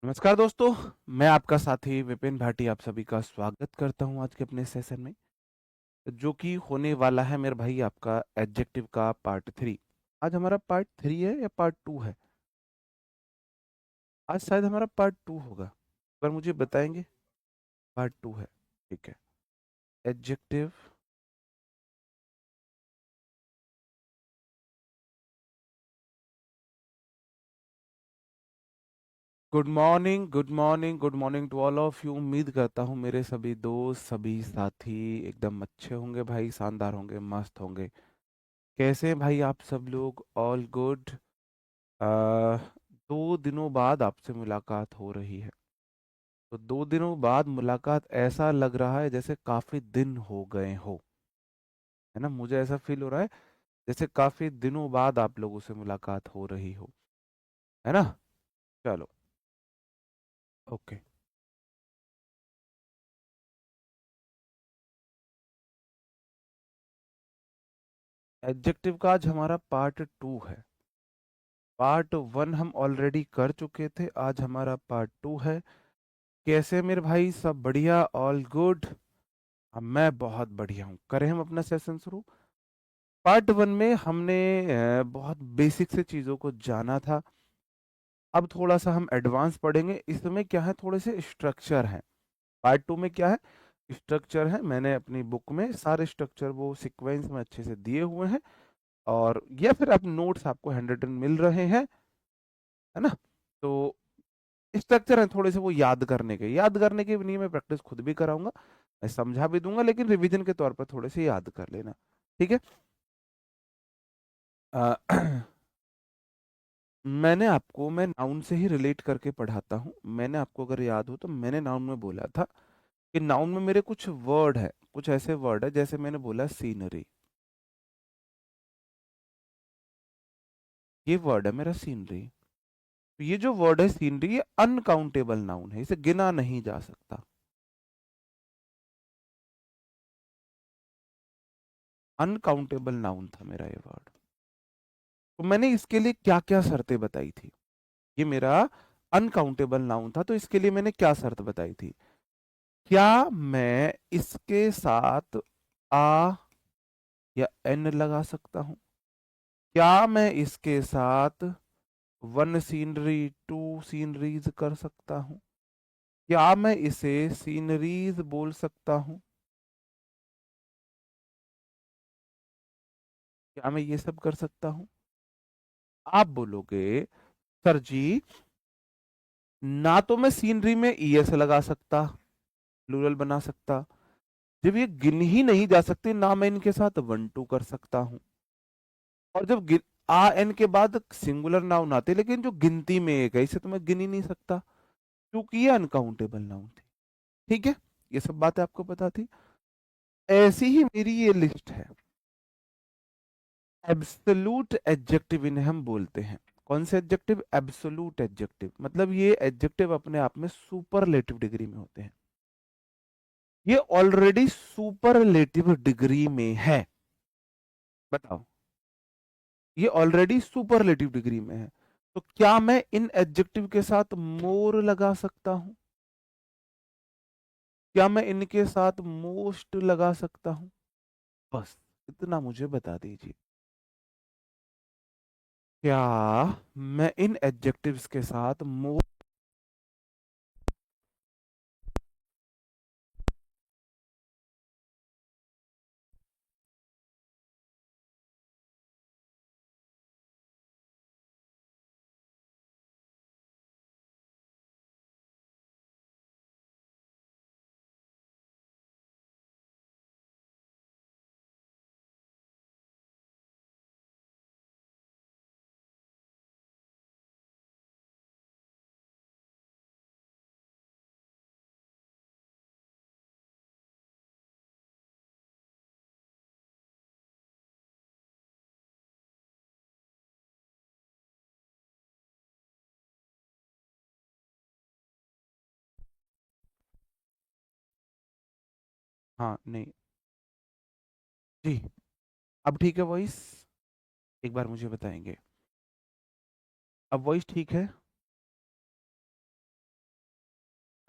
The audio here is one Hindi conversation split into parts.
नमस्कार दोस्तों, मैं आपका साथी विपिन भाटी आप सभी का स्वागत करता हूं आज के अपने सेशन में, जो कि होने वाला है मेरे भाई आपका एडजेक्टिव का पार्ट 3। आज हमारा पार्ट 3 है या पार्ट 2 है? आज शायद हमारा पार्ट 2 होगा, पर मुझे बताएंगे। पार्ट 2 है, ठीक है। Adjective. Good morning, good morning, good morning to all of you. उम्मीद करता हूँ मेरे सभी दोस्त, सभी साथी एकदम अच्छे होंगे भाई, शानदार होंगे, मस्त होंगे। कैसे हैं भाई आप सब लोग? All good. आ, 2 दिनों बाद आपसे मुलाकात हो रही है। तो 2 दिनों बाद मुलाकात, ऐसा लग रहा है जैसे काफी दिन हो गए हो। है ना, मुझे ऐसा फील हो रहा है जैसे काफी दिनों बाद आप लोगों से मुलाकात हो रही हो। है ना? चलो, ओके। एडजेक्टिव का आज हमारा पार्ट 2 है। पार्ट 1 हम ऑलरेडी कर चुके थे, आज हमारा पार्ट 2 है। कैसे मेरे भाई, सब बढ़िया? All good. मैं बहुत बढ़िया हूँ। करें हम अपना सेशन शुरू। पार्ट 1 में हमने बहुत बेसिक से चीज़ों को जाना था। अब थोड़ा सा हम एडवांस पढ़ेंगे। इसमें क्या है, थोड़े से स्ट्रक्चर हैं। पार्ट 2 में क्या है, स्ट्रक्चर है। मैंने अपनी बुक में सारे स्ट्रक्चर वो सीक्वेंस में अच्छे से दिए हुए हैं, और या फिर आप नोट्स आपको हैंड रिटन मिल रहे हैं। है ना? तो स्ट्रक्चर है थोड़े से, वो याद करने के भी नहीं, मैं प्रैक्टिस खुद भी कराऊंगा, मैं समझा भी दूंगा, लेकिन रिवीजन के तौर पर थोड़े से याद कर लेना। ठीक है? अ, मैं नाउन से ही रिलेट करके पढ़ाता हूँ। मैंने आपको अगर याद हो तो मैंने नाउन में बोला था कि नाउन में मेरे कुछ वर्ड है, कुछ ऐसे वर्ड है, जैसे मैंने बोला सीनरी। ये वर्ड है मेरा सीनरी। तो ये जो वर्ड है सीनरी, ये अनकाउंटेबल नाउन है, इसे गिना नहीं जा सकता। अनकाउंटेबल नाउन था मेरा ये वर्ड। तो मैंने इसके लिए क्या क्या शर्तें बताई थी। ये मेरा अनकाउंटेबल नाउन था, तो इसके लिए मैंने क्या शर्त बताई थी? क्या मैं इसके साथ आ या एन लगा सकता हूं? क्या मैं इसके साथ वन सीनरी, टू सीनरीज कर सकता हूं? क्या मैं इसे सीनरीज बोल सकता हूं? क्या मैं ये सब कर सकता हूं? आप बोलोगे, सर जी, ना तो मैं सीनरी में ईएस लगा सकता, प्लूरल बना सकता, जब ये गिन ही नहीं जा सकते, ना मैं इनके साथ वन टू कर सकता हूं। और जब आ एन के बाद सिंगुलर नाउन आते, लेकिन जो गिनती में एक है, इसे तो मैं गिन ही नहीं सकता, क्योंकि ये अनकाउंटेबल नाउन थी। ठीक है? ये सब बातें आपको पता थी। ऐसी ही मेरी ये लिस्ट है। एब्सोल्यूट एडजेक्टिव इन्हें हम बोलते हैं। कौन से एडजेक्टिव? Absolute adjective. मतलब ये एडजेक्टिव अपने आप में सुपरलेटिव डिग्री में होते हैं। ये ऑलरेडी सुपरलेटिव डिग्री में है। बताओ, ये ऑलरेडी सुपरलेटिव डिग्री में है। तो क्या मैं इन एडजेक्टिव के साथ मोर लगा सकता हूं? क्या मैं इनके साथ मोस्ट लगा सकता हूं? बस इतना मुझे बता दीजिए। क्या मैं इन एडजेक्टिव्स के साथ मोर? हाँ, नहीं, जी। अब ठीक है वॉइस? एक बार मुझे बताएंगे। अब वॉइस ठीक है?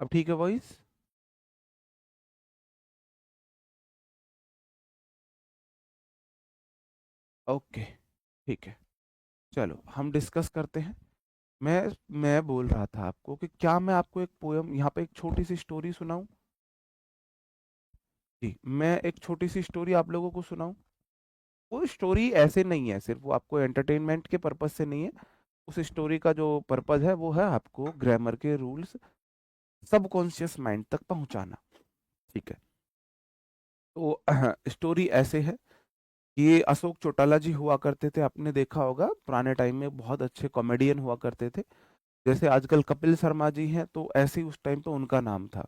अब ठीक है वॉइस? ओके, ठीक है। चलो हम डिस्कस करते हैं। मैं मैं बोल रहा था आपको कि क्या मैं आपको एक पोयम यहाँ पे एक छोटी सी स्टोरी सुनाऊं? जी, मैं एक छोटी सी स्टोरी आप लोगों को सुनाऊं। वो स्टोरी ऐसे नहीं है, सिर्फ वो आपको एंटरटेनमेंट के पर्पज से नहीं है। उस स्टोरी का जो पर्पज है वो है आपको ग्रामर के रूल्स सबकॉन्शियस माइंड तक पहुंचाना। ठीक है, तो स्टोरी ऐसे है। ये अशोक चौटाला जी हुआ करते थे, आपने देखा होगा पुराने टाइम में बहुत अच्छे कॉमेडियन हुआ करते थे। जैसे आजकल कपिल शर्मा जी हैं, तो ऐसे ही उस टाइम पे उनका नाम था।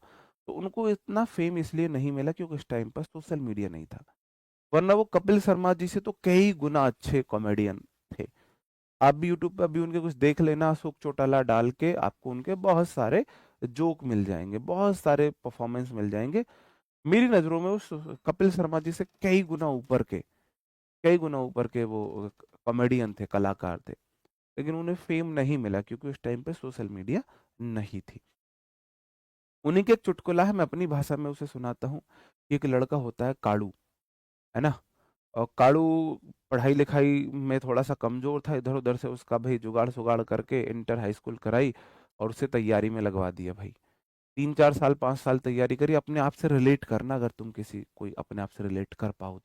तो उनको इतना फेम इसलिए नहीं मिला क्योंकि उस टाइम पर सोशल मीडिया नहीं था, वरना वो कपिल शर्मा जी से तो कई गुना अच्छे कॉमेडियन थे। आप भी यूट्यूब पे अभी उनके कुछ देख लेना, अशोक चौटाला डाल के आपको उनके बहुत सारे जोक मिल जाएंगे, बहुत सारे परफॉर्मेंस मिल जाएंगे। मेरी नज़रों में उस कपिल शर्मा जी से कई गुना ऊपर के वो कॉमेडियन थे, कलाकार थे। लेकिन उन्हें फेम नहीं मिला क्योंकि उस टाइम पे सोशल मीडिया नहीं थी। उन्हीं के एक चुटकुला है, मैं अपनी भाषा में उसे सुनाता हूँ। कि एक लड़का होता है कालू, है ना। और कालू पढ़ाई लिखाई में थोड़ा सा कमजोर था, इधर उधर से उसका भाई जुगाड़ सुगाड़ करके इंटर हाई स्कूल कराई और उसे तैयारी में लगवा दिया भाई। 3 4 साल 5 साल तैयारी करी। अपने आप से रिलेट करना, अगर तुम किसी कोई अपने आप से रिलेट कर पाओ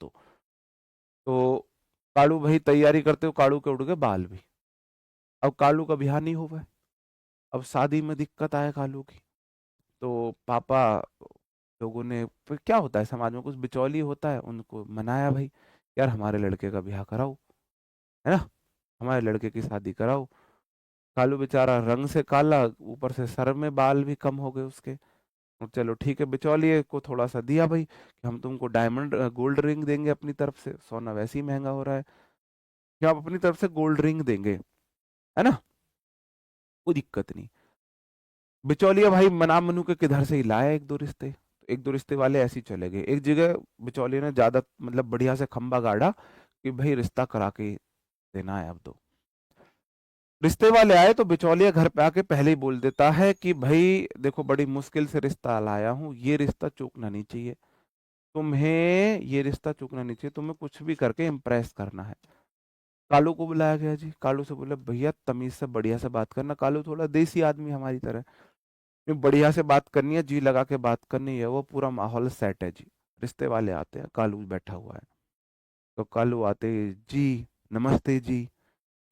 तो कालू भाई तैयारी करते हो, कालू के उड़ गए बाल भी। अब कालू का ब्याह नहीं हुआ है, अब शादी में दिक्कत आए कालू की। तो पापा लोगों ने, फिर क्या होता है समाज में, कुछ बिचौली होता है, उनको मनाया भाई, यार हमारे लड़के का ब्याह कराओ, है ना, हमारे लड़के की शादी कराओ। कालू बेचारा रंग से काला, ऊपर से सर में बाल भी कम हो गए उसके। और चलो ठीक है, बिचौलिए को थोड़ा सा दिया भाई कि हम तुमको डायमंड गोल्ड रिंग देंगे अपनी तरफ से, सोना वैसे ही महंगा हो रहा है, कि आप अपनी तरफ से गोल्ड रिंग देंगे, है ना, कोई दिक्कत नहीं। बिचौलिया भाई मना मनू के किधर से ही लाया एक दो रिश्ते, तो एक दो रिश्ते वाले ऐसे ही चले गए। एक जगह बिचौलिए ने ज्यादा मतलब बढ़िया से खंबा गाड़ा कि भाई रिश्ता करा के ही देना है अब तो। रिश्ते वाले आए तो बिचौलिया घर पे आके पहले ही बोल देता है कि भाई देखो, बड़ी मुश्किल से रिश्ता लाया हूँ, ये रिश्ता चूकना नहीं चाहिए, तुम्हें ये रिश्ता चूकना नहीं चाहिए, तुम्हें कुछ भी करके इम्प्रेस करना है। कालू को बुलाया गया जी, कालू से बोले भैया तमीज से बढ़िया से बात करना, कालू थोड़ा देसी आदमी हमारी तरह, ये बढ़िया से बात करनी है, जी लगा के बात करनी है, वो पूरा माहौल सेट है जी। रिश्ते वाले आते हैं, कालू बैठा हुआ है। तो कालू आते ही, जी नमस्ते जी,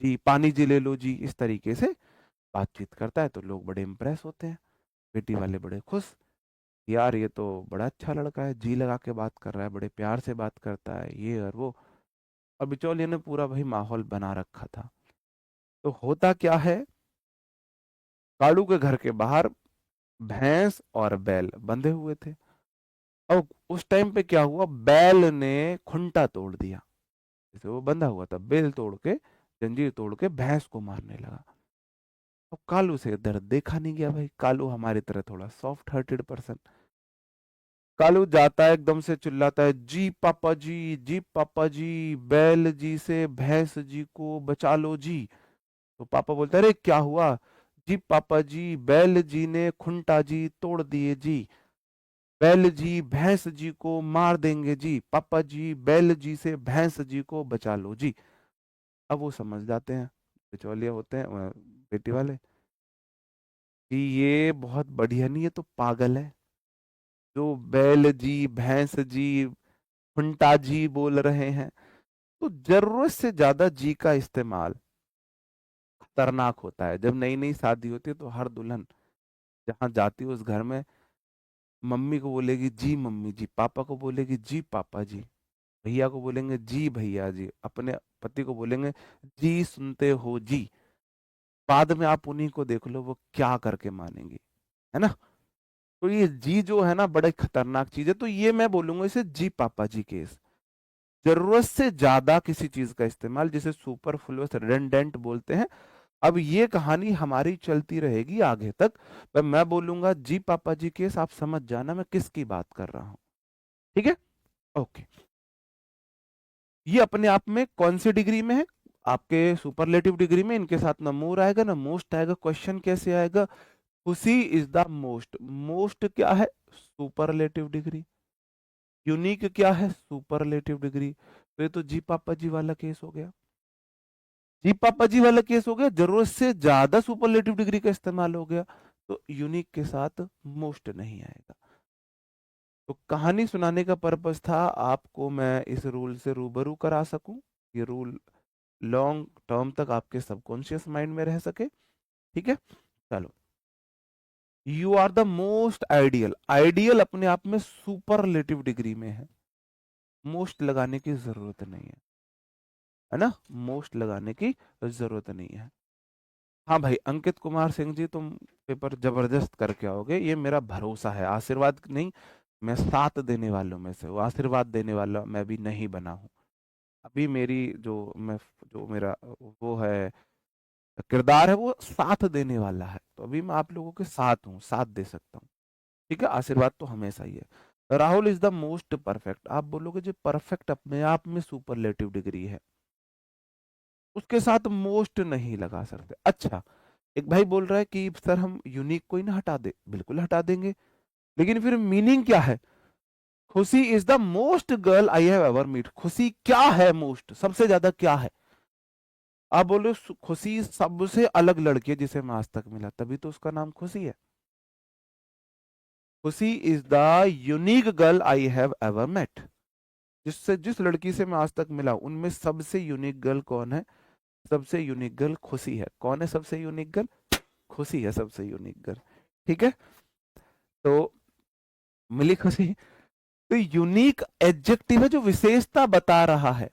जी पानी जी ले लो जी, इस तरीके से बातचीत करता है तो लोग बड़े इम्प्रेस होते हैं। बेटी वाले बड़े खुश, यार ये तो बड़ा अच्छा लड़का है, जी लगा के बात कर रहा है, बड़े प्यार से बात करता है, ये और वो। और बिचौलिए ने पूरा भाई माहौल बना रखा था। तो होता क्या है, कालू के घर के बाहर भैंस और बैल बंधे हुए थे। अब उस टाइम पे क्या हुआ, बैल ने खुंटा तोड़ दिया, जैसे वो बंधा हुआ था, बैल तोड़ के, जंजीर तोड़ के भैंस को मारने लगा। अब कालू से दर्द देखा नहीं गया भाई, कालू हमारी तरह थोड़ा सॉफ्ट हार्टेड पर्सन। कालू जाता है एकदम से चिल्लाता है, जी पापा जी, जी पापा जी, बैल जी से भैंस जी को बचा लो जी। तो पापा बोलते हैं, अरे क्या हुआ? जी पापा जी, बैल जी ने खुंटा जी तोड़ दिए जी, बैल जी भैंस जी को मार देंगे जी, पापा जी बैल जी से भैंस जी को बचा लो जी। अब वो समझ जाते हैं, बिचौलिए होते हैं बेटी वाले, कि ये बहुत बढ़िया नहीं, ये तो पागल है, जो बैल जी भैंस जी फंटा जी बोल रहे हैं। तो जरूरत से ज्यादा जी का इस्तेमाल खतरनाक होता है। जब नई नई शादी होती है तो हर दुल्हन जहां जाती है उस घर में मम्मी को बोलेगी जी मम्मी जी, पापा को बोलेगी जी पापा जी, भैया को बोलेंगे जी भैया जी, अपने पति को बोलेंगे जी सुनते हो जी। बाद में आप उन्हीं को देख लो वो क्या करके मानेंगी, है ना। तो ये जी जो है ना, बड़ा खतरनाक चीज है। तो ये मैं बोलूंगा इसे जी पापा जी केस। जरूरत से ज्यादा किसी चीज का इस्तेमाल, जिसे सुपरफ्लुअस रिडंडेंट बोलते हैं। अब ये कहानी हमारी चलती रहेगी आगे तक, पर मैं बोलूंगा जी पापा जी केस, आप समझ जाना मैं किसकी बात कर रहा हूं। ठीक है, ओके। ये अपने आप में कौन सी डिग्री में है, आपके सुपरलेटिव डिग्री में इनके साथ ना मोर आएगा ना मोस्ट आएगा। क्वेश्चन कैसे आएगा? खुशी इज द मोस्ट। मोस्ट क्या है? Superlative degree. यूनिक क्या है? Superlative degree. तो ये तो जी पापा जी वाला केस हो गया। जी पापा जी वाला केस हो गया, जरूरत से ज्यादा सुपरलेटिव डिग्री का इस्तेमाल हो गया, तो यूनिक के साथ मोस्ट नहीं आएगा। तो कहानी सुनाने का पर्पस था आपको मैं इस रूल से रूबरू करा सकूं, ये रूल लॉन्ग टर्म तक आपके सबकॉन्शियस माइंड में रह सके। ठीक है, चलो। You are the most ideal. Ideal अपने आप में सुपरलेटिव डिग्री में है, मोस्ट लगाने की जरूरत नहीं है ना? मोस्ट लगाने की जरूरत नहीं है। हाँ भाई अंकित कुमार सिंह जी, तुम पेपर जबरदस्त करके आओगे, ये मेरा भरोसा है। आशीर्वाद नहीं, मैं साथ देने वालों में से हूँ, आशीर्वाद देने वाला मैं भी नहीं बना हूँ अभी। मेरी जो मेरा वो है किरदार है, वो साथ देने वाला है, तो अभी मैं आप लोगों के साथ हूँ, साथ दे सकता हूँ। ठीक है, आशीर्वाद तो हमेशा ही है। Rahul is the most perfect. आप बोलोगे जो परफेक्ट अपने आप में सुपरलेटिव डिग्री है, उसके साथ मोस्ट नहीं लगा सकते। अच्छा, एक भाई बोल रहा है कि सर हम यूनिक कोई ना हटा दे, बिल्कुल हटा देंगे, लेकिन फिर मीनिंग क्या है? Khushi is the most girl I have ever meet. Khushi क्या है? मोस्ट, सबसे ज्यादा क्या है? आप बोलो खुशी सबसे अलग लड़की है जिसे मैं आज तक मिला, तभी तो उसका नाम खुशी है। Khushi is the unique girl I have ever met. जिस लड़की से मैं आज तक मिला उनमें सबसे यूनिक गर्ल कौन है? सबसे यूनिक गर्ल खुशी है। कौन है सबसे यूनिक गर्ल? खुशी है सबसे यूनिक गर्ल। ठीक है, तो मिली खुशी। तो यूनिक एडजेक्टिव है जो विशेषता बता रहा है।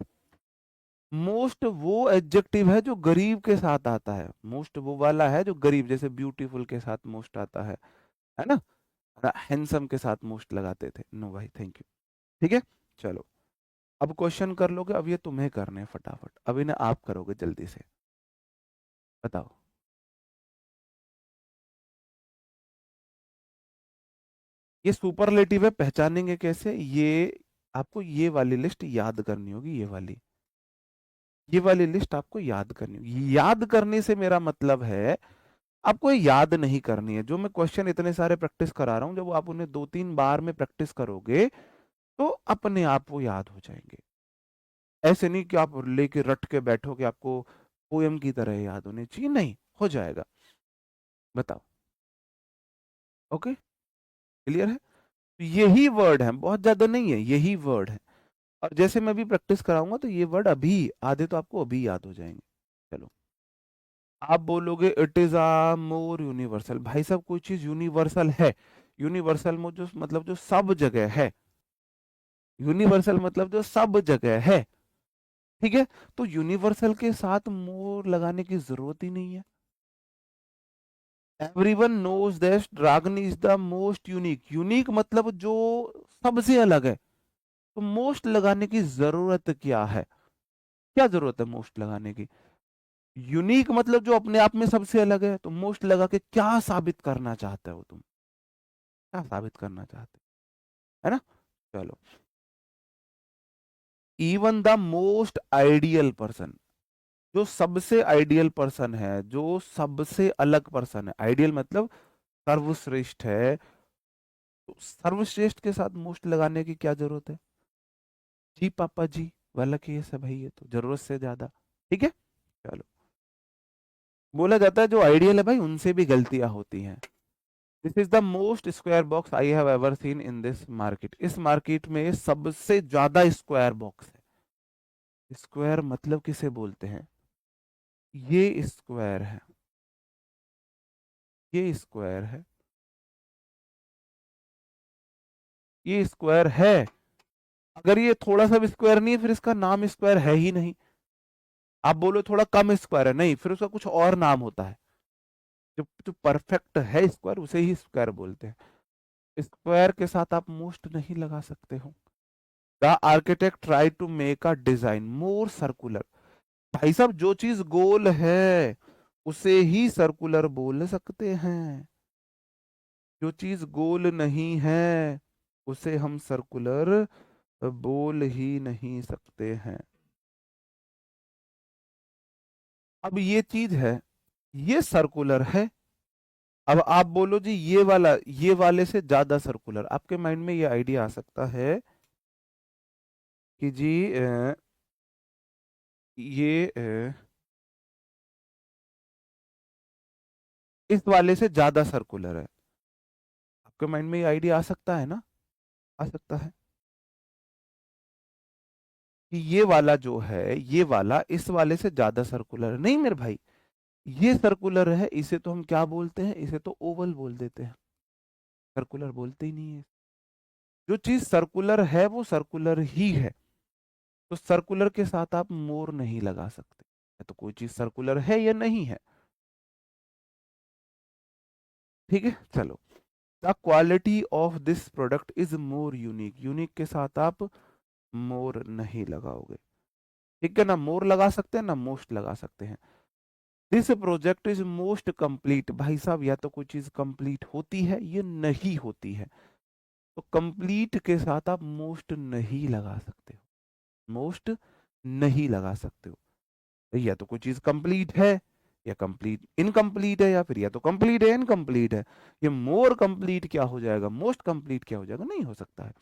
मोस्ट वो एडजेक्टिव है जो गरीब के साथ आता है। मोस्ट वो वाला है जो गरीब, जैसे ब्यूटीफुल के साथ मोस्ट आता है ना? हैंडसम के साथ मोस्ट लगाते थे। नो भाई, थैंक यू। ठीक है, चलो अब क्वेश्चन कर लोगे। अब ये तुम्हें करने हैं फटाफट, अभी ना आप करोगे जल्दी से। बताओ। ये सुपरलेटिव है, पहचानेंगे कैसे? ये आपको ये वाली लिस्ट याद करनी होगी, ये वाली लिस्ट आपको याद करनी होगी। याद करने से मेरा मतलब है आपको ये याद नहीं करनी है। जो मैं क्वेश्चन इतने सारे प्रैक्टिस करा रहा हूं, जब आप उन्हें 2-3 बार में प्रैक्टिस करोगे तो अपने आप वो याद हो जाएंगे। ऐसे नहीं कि आप लेके रट के बैठोगे, आपको पोयम की तरह याद होने चाहिए, नहीं हो जाएगा। बताओ। ओके, क्लियर है? तो यही वर्ड है, बहुत ज्यादा नहीं है, यही वर्ड है। और जैसे मैं भी प्रैक्टिस कराऊंगा तो ये वर्ड अभी आधे तो आपको अभी याद हो जाएंगे। चलो, आप बोलोगे it is a more universal. भाई साहब कोई चीज यूनिवर्सल है, यूनिवर्सल में जो मतलब जो सब जगह है, यूनिवर्सल मतलब जो सब जगह है। ठीक है, तो यूनिवर्सल के साथ मोर लगाने की जरूरत ही नहीं है। Everyone knows that dragon is the most unique. Unique मतलब जो सबसे अलग है, तो मोस्ट लगाने की जरूरत क्या है? क्या जरूरत है मोस्ट लगाने की? यूनिक मतलब जो अपने आप में सबसे अलग है, तो मोस्ट लगा के क्या साबित करना चाहते हो तुम? क्या साबित करना चाहते हो, है ना? चलो, even the most ideal person. जो सबसे आइडियल पर्सन है, जो सबसे अलग पर्सन है, आइडियल मतलब सर्वश्रेष्ठ है, तो सर्वश्रेष्ठ के साथ मोस्ट लगाने की क्या जरूरत है? जी पापा जी वाला केस है भाई, ये तो जरूरत से ज्यादा। ठीक है, चलो। बोला जाता है जो आइडियल है भाई उनसे भी गलतियां होती हैं। This is the most square box I have ever seen in this market. इस मार्केट में सबसे ज्यादा स्क्वायर बॉक्स है। स्क्वायर मतलब किसे बोलते हैं? ये स्क्वायर है, ये स्क्वायर है, ये स्क्वायर है। अगर ये थोड़ा सा भी स्क्वायर नहीं है फिर इसका नाम स्क्वायर है ही नहीं। आप बोलो थोड़ा कम स्क्वायर है, नहीं, फिर उसका कुछ और नाम होता है। जो जो परफेक्ट है स्क्वायर उसे ही स्क्वायर बोलते हैं। स्क्वायर के साथ आप मोस्ट नहीं लगा सकते हो। The architect try to make a design more circular. भाई साहब जो चीज गोल है उसे ही सर्कुलर बोल सकते हैं। जो चीज गोल नहीं है उसे हम सर्कुलर बोल ही नहीं सकते हैं। अब ये चीज है, ये सर्कुलर है। अब आप बोलो जी ये वाला ये वाले से ज्यादा सर्कुलर, आपके माइंड में ये आइडिया आ सकता है कि जी ये इस वाले से ज्यादा सर्कुलर है। आपके माइंड में ये आइडिया आ सकता है ना, आ सकता है कि ये वाला जो है, ये वाला इस वाले से ज्यादा सर्कुलर है। नहीं मेरे भाई, ये सर्कुलर है, इसे तो हम क्या बोलते हैं, इसे तो ओवल बोल देते हैं, सर्कुलर बोलते ही नहीं है। जो चीज सर्कुलर है वो सर्कुलर ही है, तो सर्कुलर के साथ आप मोर नहीं लगा सकते। या तो कोई चीज सर्कुलर है या नहीं है। ठीक है, चलो। The quality of this product is more unique, unique के साथ आप मोर नहीं लगाओगे। ठीक है ना, मोर लगा सकते हैं ना मोस्ट लगा सकते हैं। This project is most complete, भाई साहब या तो कोई चीज कंप्लीट होती है या नहीं होती है, तो कंप्लीट के साथ आप मोस्ट नहीं लगा सकते हो, मोस्ट नहीं लगा सकते हो। या तो कोई चीज कंप्लीट है या कंप्लीट इनकम्प्लीट है, या फिर या तो कंप्लीट है इनकम्प्लीट है। ये मोर कंप्लीट क्या हो जाएगा, मोस्ट कंप्लीट क्या हो जाएगा, नहीं हो सकता है।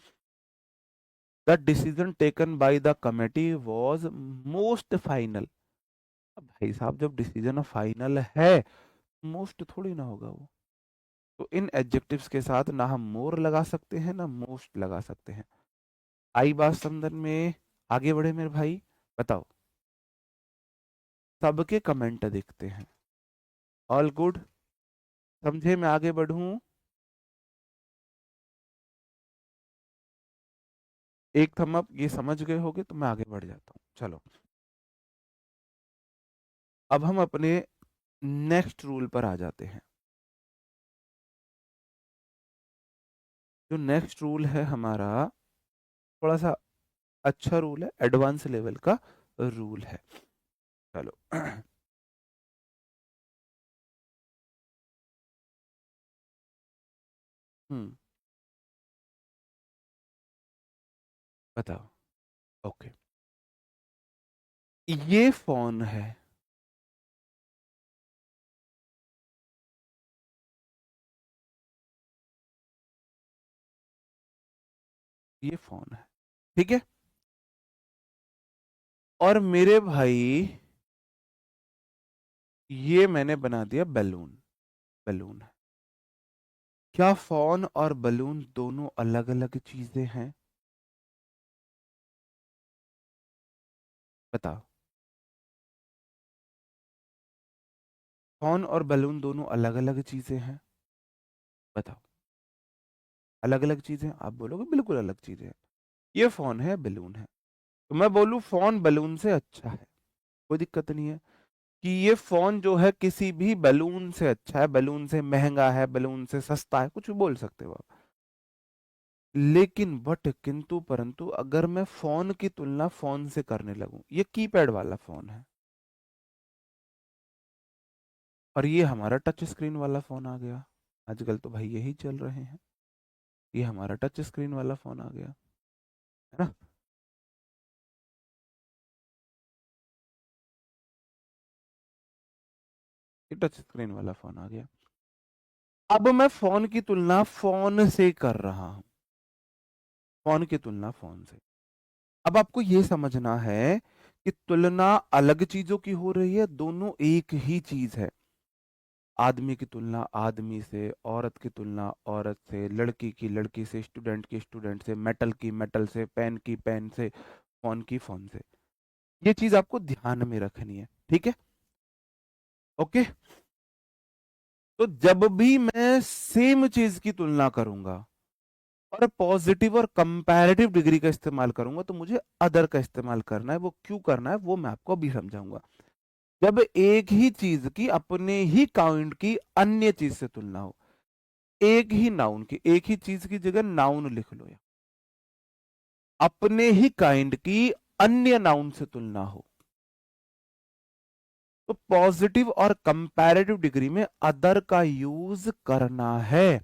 The decision taken by the committee was most final. अब भाई साहब जब डिसीजन फाइनल है, मोस्ट थोड़ी ना होगा वो। तो इन एडजेक्टिव्स के साथ ना हम मोर लगा सकते हैं ना मोस्ट लगा सकते हैं। आई बात समझ में, आगे बढ़े मेरे भाई, बताओ। सबके कमेंट देखते हैं, ऑल गुड, समझे मैं आगे बढ़ूं। एक थम अप, ये समझ गए होगे तो मैं आगे बढ़ जाता हूँ, चलो। अब हम अपने नेक्स्ट रूल पर आ जाते हैं। जो नेक्स्ट रूल है हमारा, थोड़ा सा अच्छा रूल है, एडवांस लेवल का रूल है, चलो। हम्म, बताओ। ओके, ये फोन है, ये फोन है, ठीक है। और मेरे भाई ये मैंने बना दिया बैलून, बैलून है। क्या फोन और बलून दोनों अलग अलग चीजें हैं, बताओ। फोन और बलून दोनों अलग अलग चीजें हैं, बताओ। अलग अलग चीजें, आप बोलोगे बिल्कुल अलग चीजें हैं। ये फोन है बलून है, तो मैं बोलूं फोन बलून से अच्छा है, कोई दिक्कत नहीं है। कि ये फोन जो है किसी भी बलून से अच्छा है, बलून से महंगा है, बलून से सस्ता है, कुछ भी बोल सकते हो आप। लेकिन बट किंतु परंतु अगर मैं फोन की तुलना फोन से करने लगूं, ये कीपैड वाला फोन है और ये हमारा टच स्क्रीन वाला फोन आ गया। आजकल तो भाई यही चल रहे हैं, ये हमारा टच स्क्रीन वाला फोन आ गया, है ना। ये टच स्क्रीन वाला फोन आ गया। अब मैं फोन की तुलना फोन से कर रहा हूं, फोन की तुलना फोन से। अब आपको यह समझना है कि तुलना अलग चीजों की हो रही है, दोनों एक ही चीज है। आदमी की तुलना आदमी से, औरत की तुलना औरत से, लड़की की लड़की से, स्टूडेंट की स्टूडेंट से, मेटल की मेटल से, पेन की पेन से, फोन की फोन से। ये चीज आपको ध्यान में रखनी है, ठीक है। ओके, तो जब भी मैं सेम चीज की तुलना करूंगा और पॉजिटिव और कंपैरेटिव डिग्री का इस्तेमाल करूंगा, तो मुझे अदर का इस्तेमाल करना है। वो क्यों करना है वो मैं आपको अभी समझाऊंगा। जब एक ही चीज की, अपने ही काउंट की अन्य चीज से तुलना हो, एक ही नाउन की, एक ही चीज की जगह नाउन लिख लो, या अपने ही काइंड की अन्य नाउन से तुलना हो, तो पॉजिटिव और कंपैरेटिव डिग्री में अदर का यूज करना है,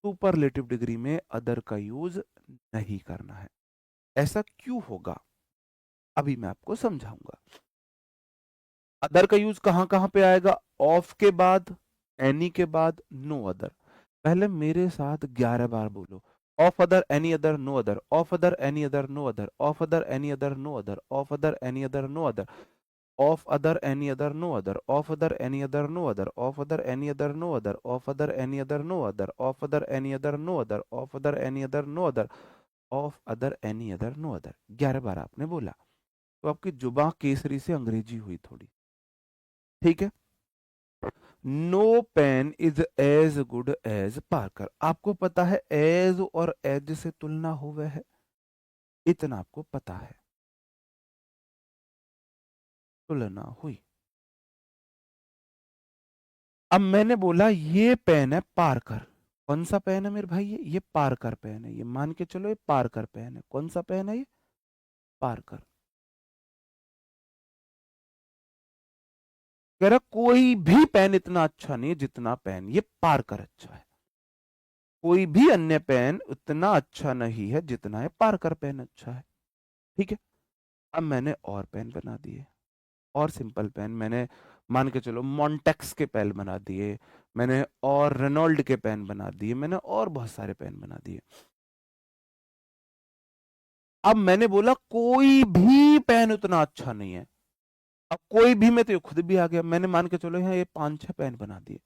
सुपरलेटिव डिग्री में अदर का यूज नहीं करना है। ऐसा क्यों होगा, अभी मैं आपको समझाऊंगा। अदर का यूज कहां कहां पे आएगा? ऑफ के बाद, एनी के बाद, नो अदर। पहले मेरे साथ 11 बार बोलो, of other any other no other, of other any other no other, of other any other no other, of other any other no other, of other any other no other, of other any other no other, of other any other no other, of other any other no other, of other any other no other, of other any other no other, of other any other no other. 11 बार आपने बोला, तो आपकी जुबान केसरी से अंग्रेजी हुई थोड़ी, ठीक है। No pen is as good as Parker. आपको पता है एज और एज से तुलना हुआ है, इतना आपको पता है, तुलना हुई। अब मैंने बोला ये पेन है पार्कर। कौन सा पेन है मेरे भाई? ये पार्कर पेन है, ये मान के चलो ये पार्कर पेन है। कौन सा पेन है ये? पार्कर। कह रहा कोई भी पेन इतना अच्छा नहीं है जितना पेन ये पार्कर अच्छा है। कोई भी अन्य पेन उतना अच्छा नहीं है जितना है पार्कर पेन अच्छा है, ठीक है। अब मैंने और पेन बना दिए, और सिंपल पेन मैंने मान के चलो मॉन्टेक्स के पेन बना दिए, मैंने और रेनॉल्ड के पेन बना दिए, मैंने और बहुत सारे पेन बना दिए। अब मैंने बोला कोई भी पेन उतना अच्छा नहीं है। अब कोई भी में तो ये खुद भी आ गया, मैंने मान के चलो यहाँ ये 5-6 पेन बना दिए।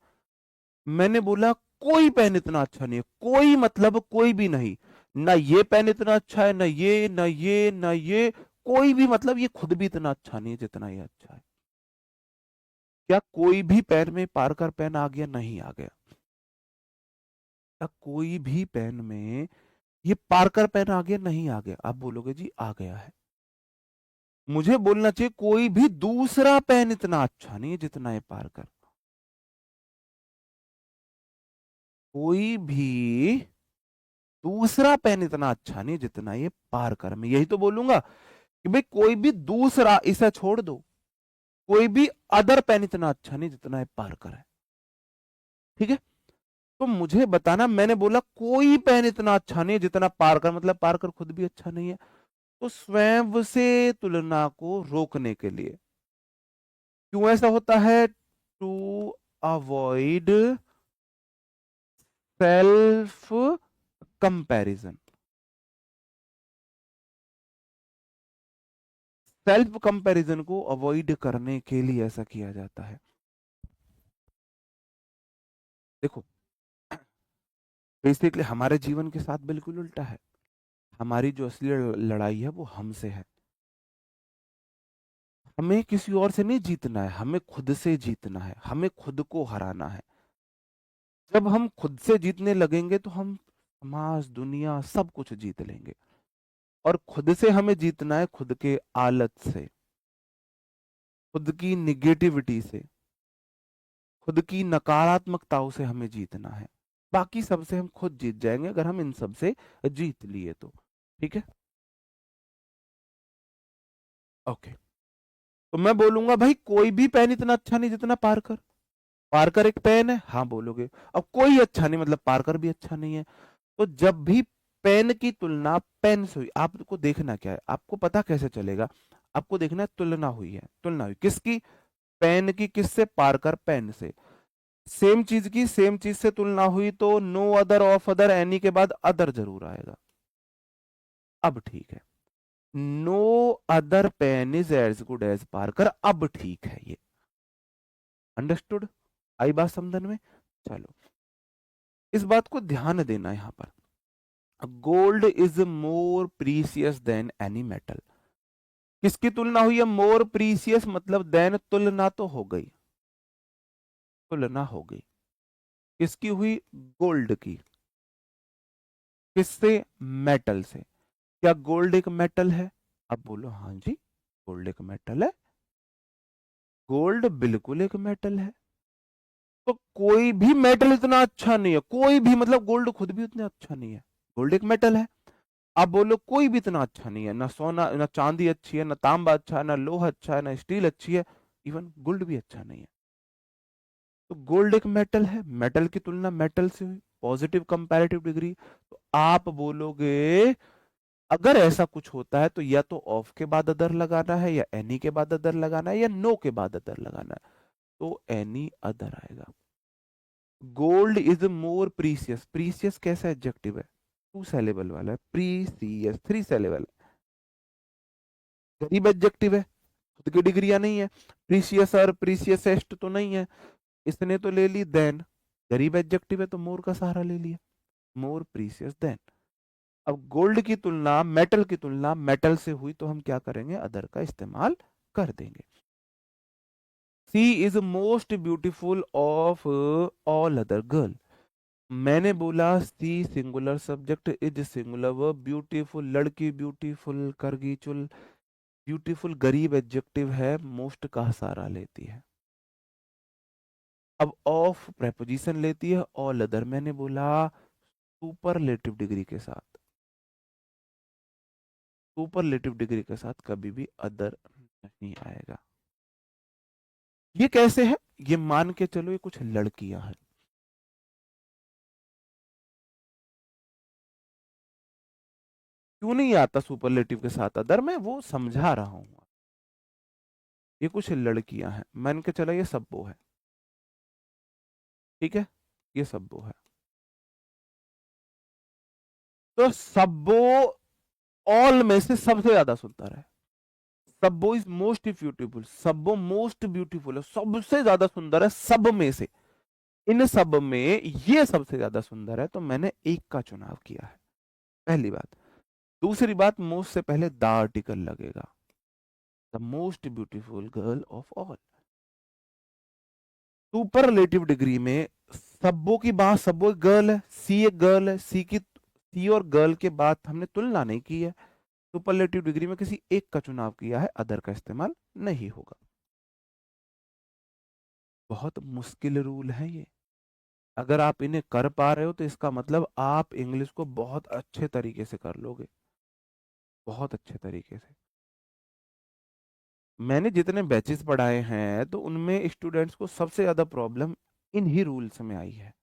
मैंने बोला कोई पेन इतना अच्छा नहीं है, कोई मतलब कोई भी नहीं, ना ये पेन इतना अच्छा है, ना ये ना ये ना ये, कोई भी मतलब ये खुद भी इतना अच्छा नहीं है जितना ये अच्छा है। क्या कोई भी पेन में पार्कर पेन आ गया? नहीं आ गया। क्या कोई भी पेन में ये पार्कर पेन आ गया? नहीं आ गया। आप बोलोगे जी आ गया है। मुझे बोलना चाहिए कोई भी दूसरा पेन इतना अच्छा नहीं है जितना ये पार्कर। कोई भी दूसरा पेन इतना अच्छा नहीं जितना ये पार्कर। मैं यही तो बोलूंगा कि भाई कोई भी दूसरा, इसे छोड़ दो, कोई भी अदर पेन इतना अच्छा नहीं जितना ये पार्कर है, ठीक है। तो मुझे बताना, मैंने बोला कोई पेन इतना अच्छा नहीं है जितना पार्कर, मतलब पार्कर खुद भी अच्छा नहीं है। तो स्वयं से तुलना को रोकने के लिए, क्यों ऐसा होता है? To avoid self comparison. Self comparison को अवॉइड करने के लिए ऐसा किया जाता है। देखो, बेसिकली हमारे जीवन के साथ बिल्कुल उल्टा है। हमारी जो असली लड़ाई है वो हमसे है। हमें किसी और से नहीं जीतना है, हमें खुद से जीतना है, हमें खुद को हराना है। जब हम खुद से जीतने लगेंगे तो हम समाज, दुनिया, सब कुछ जीत लेंगे। और खुद से हमें जीतना है, खुद के आलत से, खुद की निगेटिविटी से, खुद की नकारात्मकताओं से हमें जीतना है। बाकी सबसे हम खुद जीत जाएंगे अगर हम इन सब से जीत लिए तो, ठीक है। ओके। तो मैं बोलूंगा भाई कोई भी पेन इतना अच्छा नहीं जितना पार्कर। पार्कर एक पेन है, हाँ बोलोगे। अब कोई अच्छा नहीं मतलब पार्कर भी अच्छा नहीं है। तो जब भी पेन की तुलना पेन से हुई, आपको देखना क्या है, आपको पता कैसे चलेगा? आपको देखना है तुलना हुई है। तुलना हुई किसकी? पेन की। किससे? पार्कर पेन से। सेम चीज की सेम चीज से तुलना हुई तो no other, of other, any के बाद अदर जरूर आएगा। अब ठीक है, no other pen is as good as Parker, अब ठीक है ये। अंडरस्टूड? आई बात समझन में? चलो, इस बात को ध्यान देना यहां पर। Gold is more precious than any metal. किसकी तुलना हुई है? मोर प्रीसियस मतलब देन, तुलना तो हो गई, तुलना हो गई। किसकी हुई? गोल्ड की। किससे? मेटल से। क्या गोल्ड एक मेटल है? अब बोलो हाँ जी, गोल्ड एक मेटल है। गोल्ड बिल्कुल एक मेटल है। तो कोई भी मेटल इतना अच्छा नहीं है, कोई भी मतलब गोल्ड खुद भी उतना अच्छा नहीं है। गोल्ड एक मेटल है। आप बोलो कोई भी इतना अच्छा नहीं है, ना सोना ना चांदी अच्छी है, ना तांबा अच्छा है, ना लोहा अच्छा है, ना स्टील अच्छी है, इवन गोल्ड भी अच्छा नहीं है। तो गोल्ड एक मेटल है, मेटल की तुलना मेटल से हुई, पॉजिटिव कंपैरेटिव डिग्री। तो आप बोलोगे अगर ऐसा कुछ होता है तो या तो ऑफ के बाद अदर लगाना है, या एनी के बाद अदर लगाना है, या नो के बाद अदर लगाना है। तो एनी अदर आएगा। Gold is more precious, precious कैसा एडजेक्टिव है? टू सेलेबल वाला है। Precious three saleable. गरीब एडजेक्टिव है, खुद की डिग्रियां नहीं है। प्रीसियस और प्रीसियसेस्ट तो नहीं है, इसने तो ले ली देन। गरीब एडजेक्टिव है तो मोर का सहारा ले लिया, मोर प्रीसियस देन। अब गोल्ड की तुलना, मेटल की तुलना मेटल से हुई तो हम क्या करेंगे? अदर का इस्तेमाल कर देंगे। She is most beautiful of all other girl. मैंने बोला she singular subject, is singular verb, beautiful लड़की, ब्यूटीफुल करगी चुल, ब्यूटीफुल गरीब एडजेक्टिव है, मोस्ट का सहारा लेती है। अब ऑफ प्रेपोजिशन लेती है, ऑल अदर मैंने बोला सुपरलेटिव डिग्री के साथ, सुपरलेटिव डिग्री के साथ कभी भी अदर नहीं आएगा। ये कैसे है? ये मान के चलो ये कुछ लड़कियां हैं, क्यों नहीं आता सुपरलेटिव के साथ अदर? मैं वो समझा रहा हूं। ये कुछ लड़कियां हैं, मान के चलो ये सब्बो है, ठीक है, ये सब्बो है। तो सब्बो ऑल में से सबसे ज्यादा सुंदर है। सब्बो इज मोस्ट ब्यूटीफुल, सब्बो मोस्ट ब्यूटीफुल है, सबसे ज्यादा सुंदर है सब में से। इन सब में ये सबसे ज्यादा सुंदर है, तो मैंने एक का चुनाव किया है, पहली बात। दूसरी बात, मोस्ट से पहले द आर्टिकल लगेगा, the most beautiful girl of all. Superlative degree में सब्बो की बात, सब्बो एक गर्ल है, सी एक गर्ल है, सी और गर्ल के बाद हमने तुलना नहीं की है। सुपरलेटिव डिग्री में किसी एक का चुनाव किया है, अदर का इस्तेमाल नहीं होगा। बहुत मुश्किल रूल है ये। अगर आप इन्हें कर पा रहे हो तो इसका मतलब आप इंग्लिश को बहुत अच्छे तरीके से कर लोगे, बहुत अच्छे तरीके से। मैंने जितने बैचेस पढ़ाए हैं तो उनमें स्टूडेंट्स को सबसे ज्यादा प्रॉब्लम इन ही रूल्स में आई है।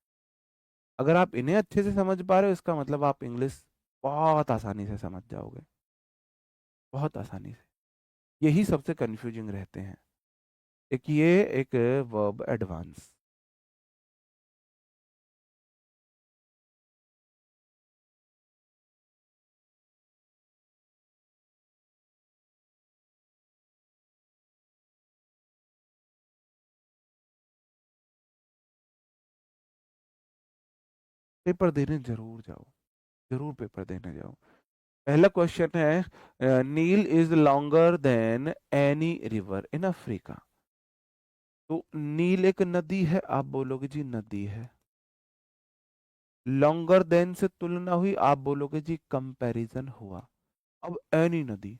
अगर आप इन्हें अच्छे से समझ पा रहे हो, इसका मतलब आप इंग्लिश बहुत आसानी से समझ जाओगे, बहुत आसानी से। यही सबसे कंफ्यूजिंग रहते हैं। एक ये एक वर्ब एडवांस। पेपर देने जरूर जाओ, जरूर पेपर देने जाओ। पहला क्वेश्चन है, Nile is longer than any river in Africa. तो नील एक नदी है, आप बोलोगे जी नदी है। लॉन्गर देन से तुलना हुई, आप बोलोगे जी कंपैरिजन हुआ। अब एनी नदी,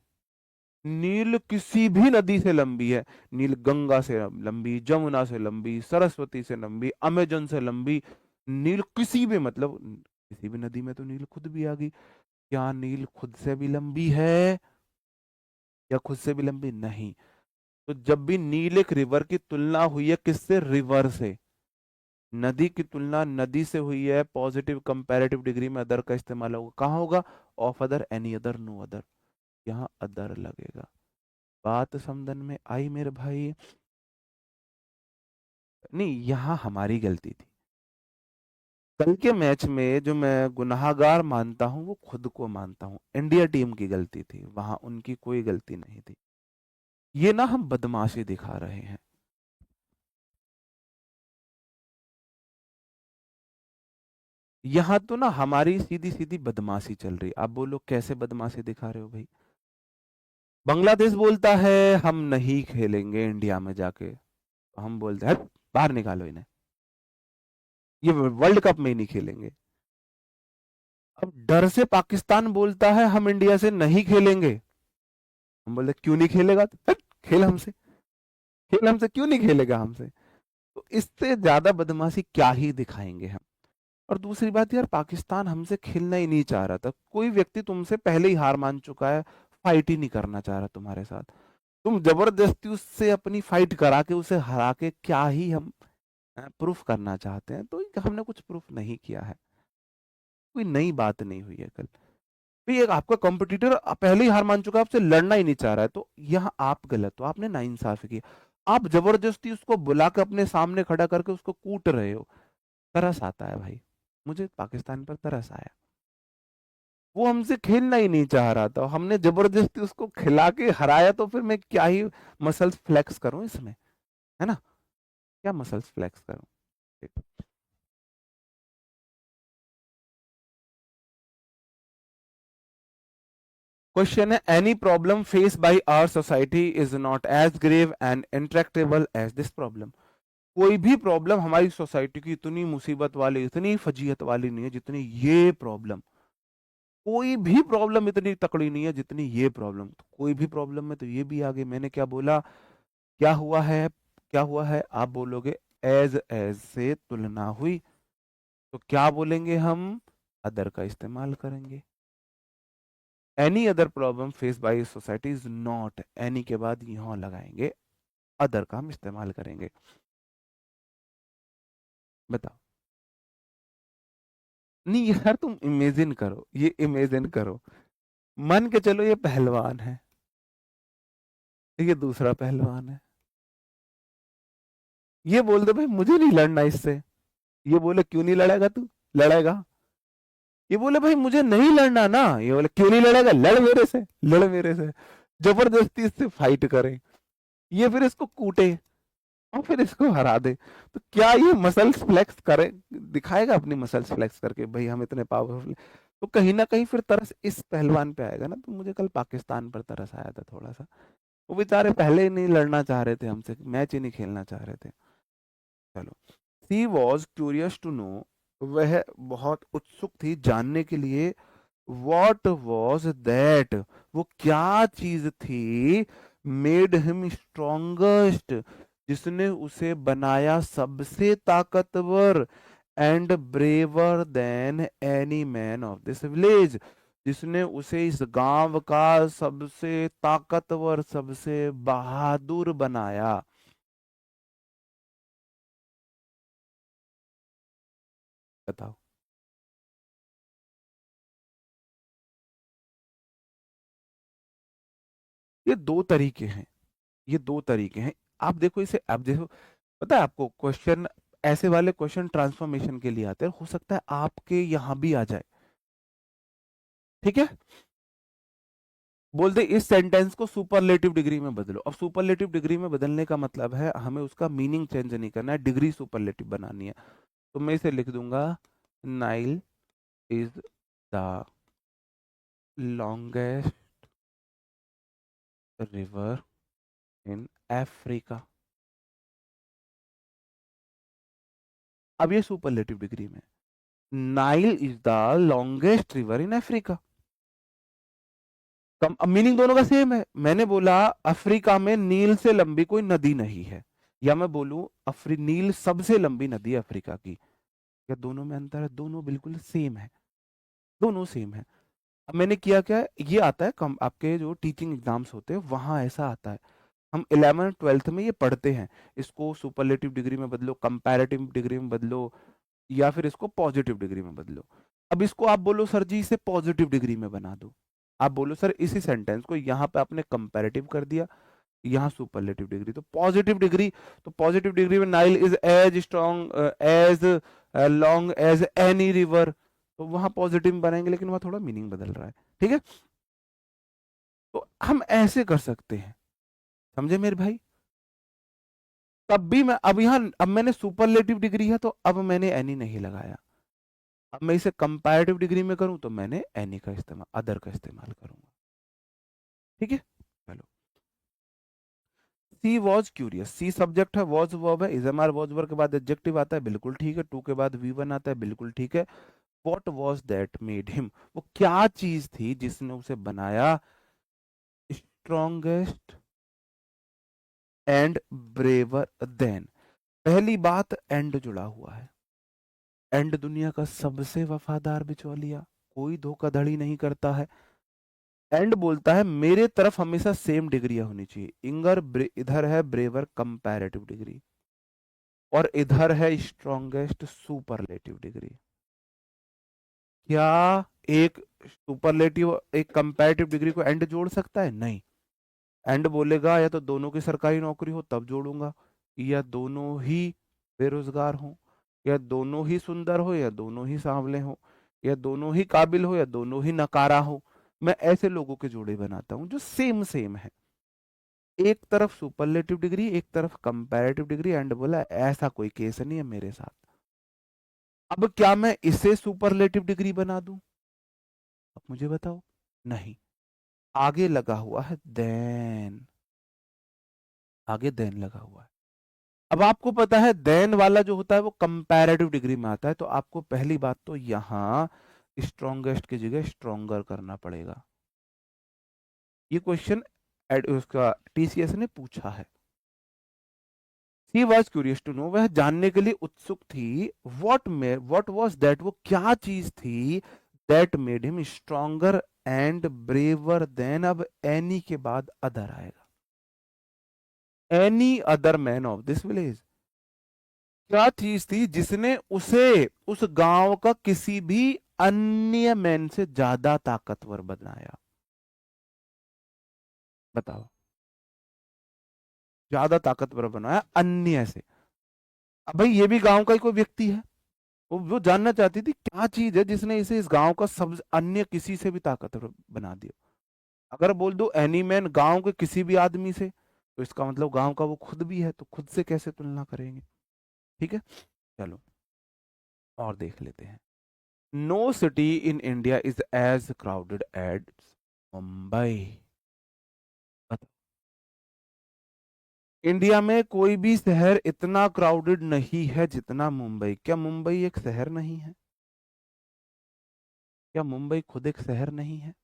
नील किसी भी नदी से लंबी है। नील गंगा से लंबी, जमुना से लंबी, सरस्वती से लंबी, अमेजन से लंबी। नील किसी भी, मतलब किसी भी नदी में तो नील खुद भी आ गई। क्या नील खुद से भी लंबी है? या खुद से भी लंबी नहीं। तो जब भी नील एक रिवर की तुलना हुई है, किससे? रिवर से। नदी की तुलना नदी से हुई है, पॉजिटिव कंपैरेटिव डिग्री में अदर का इस्तेमाल होगा। कहाँ होगा? Of other, any other, no other. यहाँ अदर लगेगा। बात समझन में आई मेरे भाई? नहीं, यहाँ हमारी गलती थी। कल के मैच में जो मैं गुनाहगार मानता हूँ वो खुद को मानता हूँ, इंडिया टीम की गलती थी, वहां उनकी कोई गलती नहीं थी। ये ना हम बदमाशी दिखा रहे हैं। यहाँ तो ना हमारी सीधी सीधी बदमाशी चल रही। आप बोलो कैसे बदमाशी दिखा रहे हो भाई? बांग्लादेश बोलता है हम नहीं खेलेंगे इंडिया में जाके, तो हम बोलते हैं बाहर निकालो इन्हें, ये वर्ल्ड कप में ही नहीं खेलेंगे। अब डर से पाकिस्तान बोलता है हम इंडिया से नहीं खेलेंगे, हम बोलते क्यों नहीं खेलेगा? तो खेल हमसे, खेल हमसे, क्यों नहीं खेलेगा हमसे? तो इससे ज्यादा बदमाशी क्या ही दिखाएंगे हम। और दूसरी बात यार, पाकिस्तान हमसे खेलना ही नहीं चाह रहा था। कोई व्यक्ति तुमसे पहले ही हार मान चुका है, फाइट ही नहीं करना चाह रहा तुम्हारे साथ। तुम जबरदस्ती उससे अपनी फाइट करा के उसे हरा के क्या ही हम प्रूफ करना चाहते हैं? तो हमने कुछ प्रूफ नहीं किया है, कोई नई बात नहीं हुई है कल। भाई एक आपका कॉम्पिटिटर पहले ही हार मान चुका है, आपसे लड़ना ही नहीं चाह रहा है, तो यहाँ आप गलत हो, आपने नाइंसाफी की। आप जबरदस्ती उसको बुला के अपने सामने खड़ा करके उसको कूट रहे हो। तरस आता है भाई, मुझे पाकिस्तान पर तरस आया। वो हमसे खेलना ही नहीं चाह रहा था, हमने जबरदस्ती उसको खिला के हराया, तो फिर मैं क्या ही मसल्स फ्लेक्स करूं इसमें, है ना? क्या मसल्स फ्लेक्स करूं? क्वेश्चन है, any problem face by our society is not as grave and intractable as this problem. कोई भी प्रॉब्लम हमारी सोसाइटी की इतनी मुसीबत वाली, इतनी फजीयत वाली नहीं है जितनी ये प्रॉब्लम। कोई भी प्रॉब्लम इतनी तकड़ी नहीं है जितनी ये प्रॉब्लम। तो कोई भी प्रॉब्लम में तो ये भी आगे, मैंने क्या बोला, क्या हुआ है, क्या हुआ है, आप बोलोगे एज से तुलना हुई, तो क्या बोलेंगे हम, अदर का इस्तेमाल करेंगे। Any other problem face by society is not, any के बाद यहां लगाएंगे, अदर का हम इस्तेमाल करेंगे। बताओ। नहीं यार, तुम इमेजिन करो, ये इमेजिन करो, मान के चलो ये पहलवान है, ये दूसरा पहलवान है, ये बोल दे भाई मुझे नहीं लड़ना इससे, ये बोले क्यों नहीं लड़ेगा तू, लड़ेगा। ये बोले भाई मुझे नहीं लड़ना ना, ये बोले क्यों नहीं लड़ेगा, लड़ मेरे से, लड़ मेरे से, जबरदस्ती इससे फाइट करे, ये फिर इसको कूटे और फिर इसको हरा दे। तो क्या ये मसल्स फ्लेक्स करे, दिखाएगा अपनी मसल्स फ्लेक्स करके भाई हम इतने पावरफुल। तो कहीं ना कहीं फिर तरस इस पहलवान पे आएगा ना। तो मुझे कल पाकिस्तान पर तरस आया था थोड़ा सा, वो बेचारे पहले ही नहीं लड़ना चाह रहे थे हमसे, मैच ही नहीं खेलना चाह रहे थे। चलो, she was curious to know, वह बहुत उत्सुक थी जानने के लिए, वॉट वॉज दैट, वो क्या चीज थी, मेड हिम स्ट्रोंगेस्ट, जिसने उसे बनाया सबसे ताकतवर, and braver than any man of this village, जिसने उसे इस गांव का सबसे ताकतवर, सबसे बहादुर बनाया। बताओ। ये दो तरीके हैं, ये दो तरीके हैं। आप देखो इसे, आप देखो, पता है आपको क्वेश्चन, ऐसे वाले क्वेश्चन ट्रांसफॉर्मेशन के लिए आते हैं, हो सकता है आपके यहां भी आ जाए। ठीक है, बोलते इस सेंटेंस को सुपरलेटिव डिग्री में बदलो। अब सुपरलेटिव डिग्री में बदलने का मतलब है हमें उसका मीनिंग चेंज नहीं करना है, डिग्री सुपरलेटिव बनानी है। तो मैं इसे लिख दूंगा, Nile is the longest river in Africa. अब ये सुपरलेटिव डिग्री में, Nile is the longest river in Africa. कम, अब मीनिंग दोनों का सेम है। मैंने बोला अफ्रीका में नील से लंबी कोई नदी नहीं है, या मैं बोलूं नील सबसे लंबी नदी है अफ्रीका की। क्या दोनों में अंतर है? दोनों बिल्कुल सेम है, दोनों सेम है। अब मैंने किया क्या, ये आता है कम, आपके जो टीचिंग एग्जाम्स होते हैं वहां ऐसा आता है, हम 11 ट्वेल्थ में ये पढ़ते हैं। इसको सुपरलेटिव डिग्री में बदलो, कंपैरेटिव डिग्री में बदलो, या फिर इसको पॉजिटिव डिग्री में बदलो। अब इसको आप बोलो सर जी इसे पॉजिटिव डिग्री में बना दो, आप बोलो सर इसी सेंटेंस को यहाँ पे आपने कंपैरेटिव कर दिया, यहाँ सुपरलेटिव डिग्री, तो पॉजिटिव डिग्री। तो पॉजिटिव डिग्री में Nile is as strong as long as any river, तो वहां पॉजिटिव बनाएंगे, लेकिन वहां थोड़ा मीनिंग बदल रहा है। ठीक है, तो हम ऐसे कर सकते हैं, समझे मेरे भाई? तब भी मैं अब यहाँ, अब मैंने सुपरलेटिव डिग्री है तो अब मैंने एनी नहीं लगाया। अब मैं इसे कंपैरेटिव डिग्री में करूं तो मैंने एनी का इस्तेमाल, अदर का इस्तेमाल करूंगा। ठीक है, चलो। She was curious, she subject है, वॉज वर्ब है, is am are was verb के बाद एडजेक्टिव आता है, बिल्कुल ठीक है, टू के बाद वी वन आता है, बिल्कुल ठीक है। What was that made him, वो क्या चीज थी जिसने उसे बनाया स्ट्रोंगेस्ट एंड ब्रेवर देन। पहली बात, एंड जुड़ा हुआ है, एंड दुनिया का सबसे वफादार बिचौलिया, कोई धोखाधड़ी नहीं करता है। एंड बोलता है मेरे तरफ हमेशा सेम डिग्रियां होनी चाहिए, इधर है ब्रेवर कंपैरेटिव डिग्री, और इधर है स्ट्रॉन्गेस्ट सुपरलेटिव डिग्री। क्या एक सुपरलेटिव एक कंपैरेटिव डिग्री को एंड जोड़ सकता है? नहीं। एंड बोलेगा या तो दोनों की सरकारी नौकरी हो तब जोड़ूंगा, या दोनों ही बेरोजगार हो, या दोनों ही सुंदर हो, या दोनों ही सांवले हो, या दोनों ही काबिल हो, या दोनों ही नकारा हो। मैं ऐसे लोगों के जोड़े बनाता हूं जो सेम सेम है। एक तरफ सुपरलेटिव डिग्री, एक तरफ कंपैरेटिव डिग्री, एंड बोला ऐसा कोई केस नहीं है मेरे साथ। अब क्या मैं इसे सुपरलेटिव डिग्री बना दूं? अब मुझे बताओ। नहीं। आगे लगा हुआ है देन, आगे देन लगा हुआ है। अब आपको पता है देन वाला जो होता है वो कंपैरेटिव डिग्री में आता है, तो आपको पहली बात तो यहां स्ट्रॉन्गेस्ट की जगह स्ट्रॉन्गर करना पड़ेगा। ये क्वेश्चन उसका टीसीएस ने पूछा है। He was curious to know, वह जानने के लिए उत्सुक थी। what was that, वो क्या चीज थी that made him stronger and braver than, अब any के बाद other आएगा, any other man of this village। क्या चीज थी जिसने उसे उस गांव का किसी भी अन्य मैन से ज्यादा ताकतवर बनाया? बताओ। ज्यादा ताकतवर बनाया अन्य से। अब भाई ये भी गांव का ही कोई व्यक्ति है। वो जानना चाहती थी क्या चीज है जिसने इसे इस गांव का सब अन्य किसी से भी ताकतवर बना दिया। अगर बोल दो एनी मैन गांव के किसी भी आदमी से, तो इसका मतलब गांव का वो खुद भी है, तो खुद से कैसे तुलना करेंगे? ठीक है, चलो और देख लेते हैं। No city in India is as crowded as Mumbai. India में कोई भी शहर इतना क्राउडेड नहीं है जितना मुंबई। क्या मुंबई एक शहर नहीं है? क्या मुंबई खुद एक शहर नहीं है?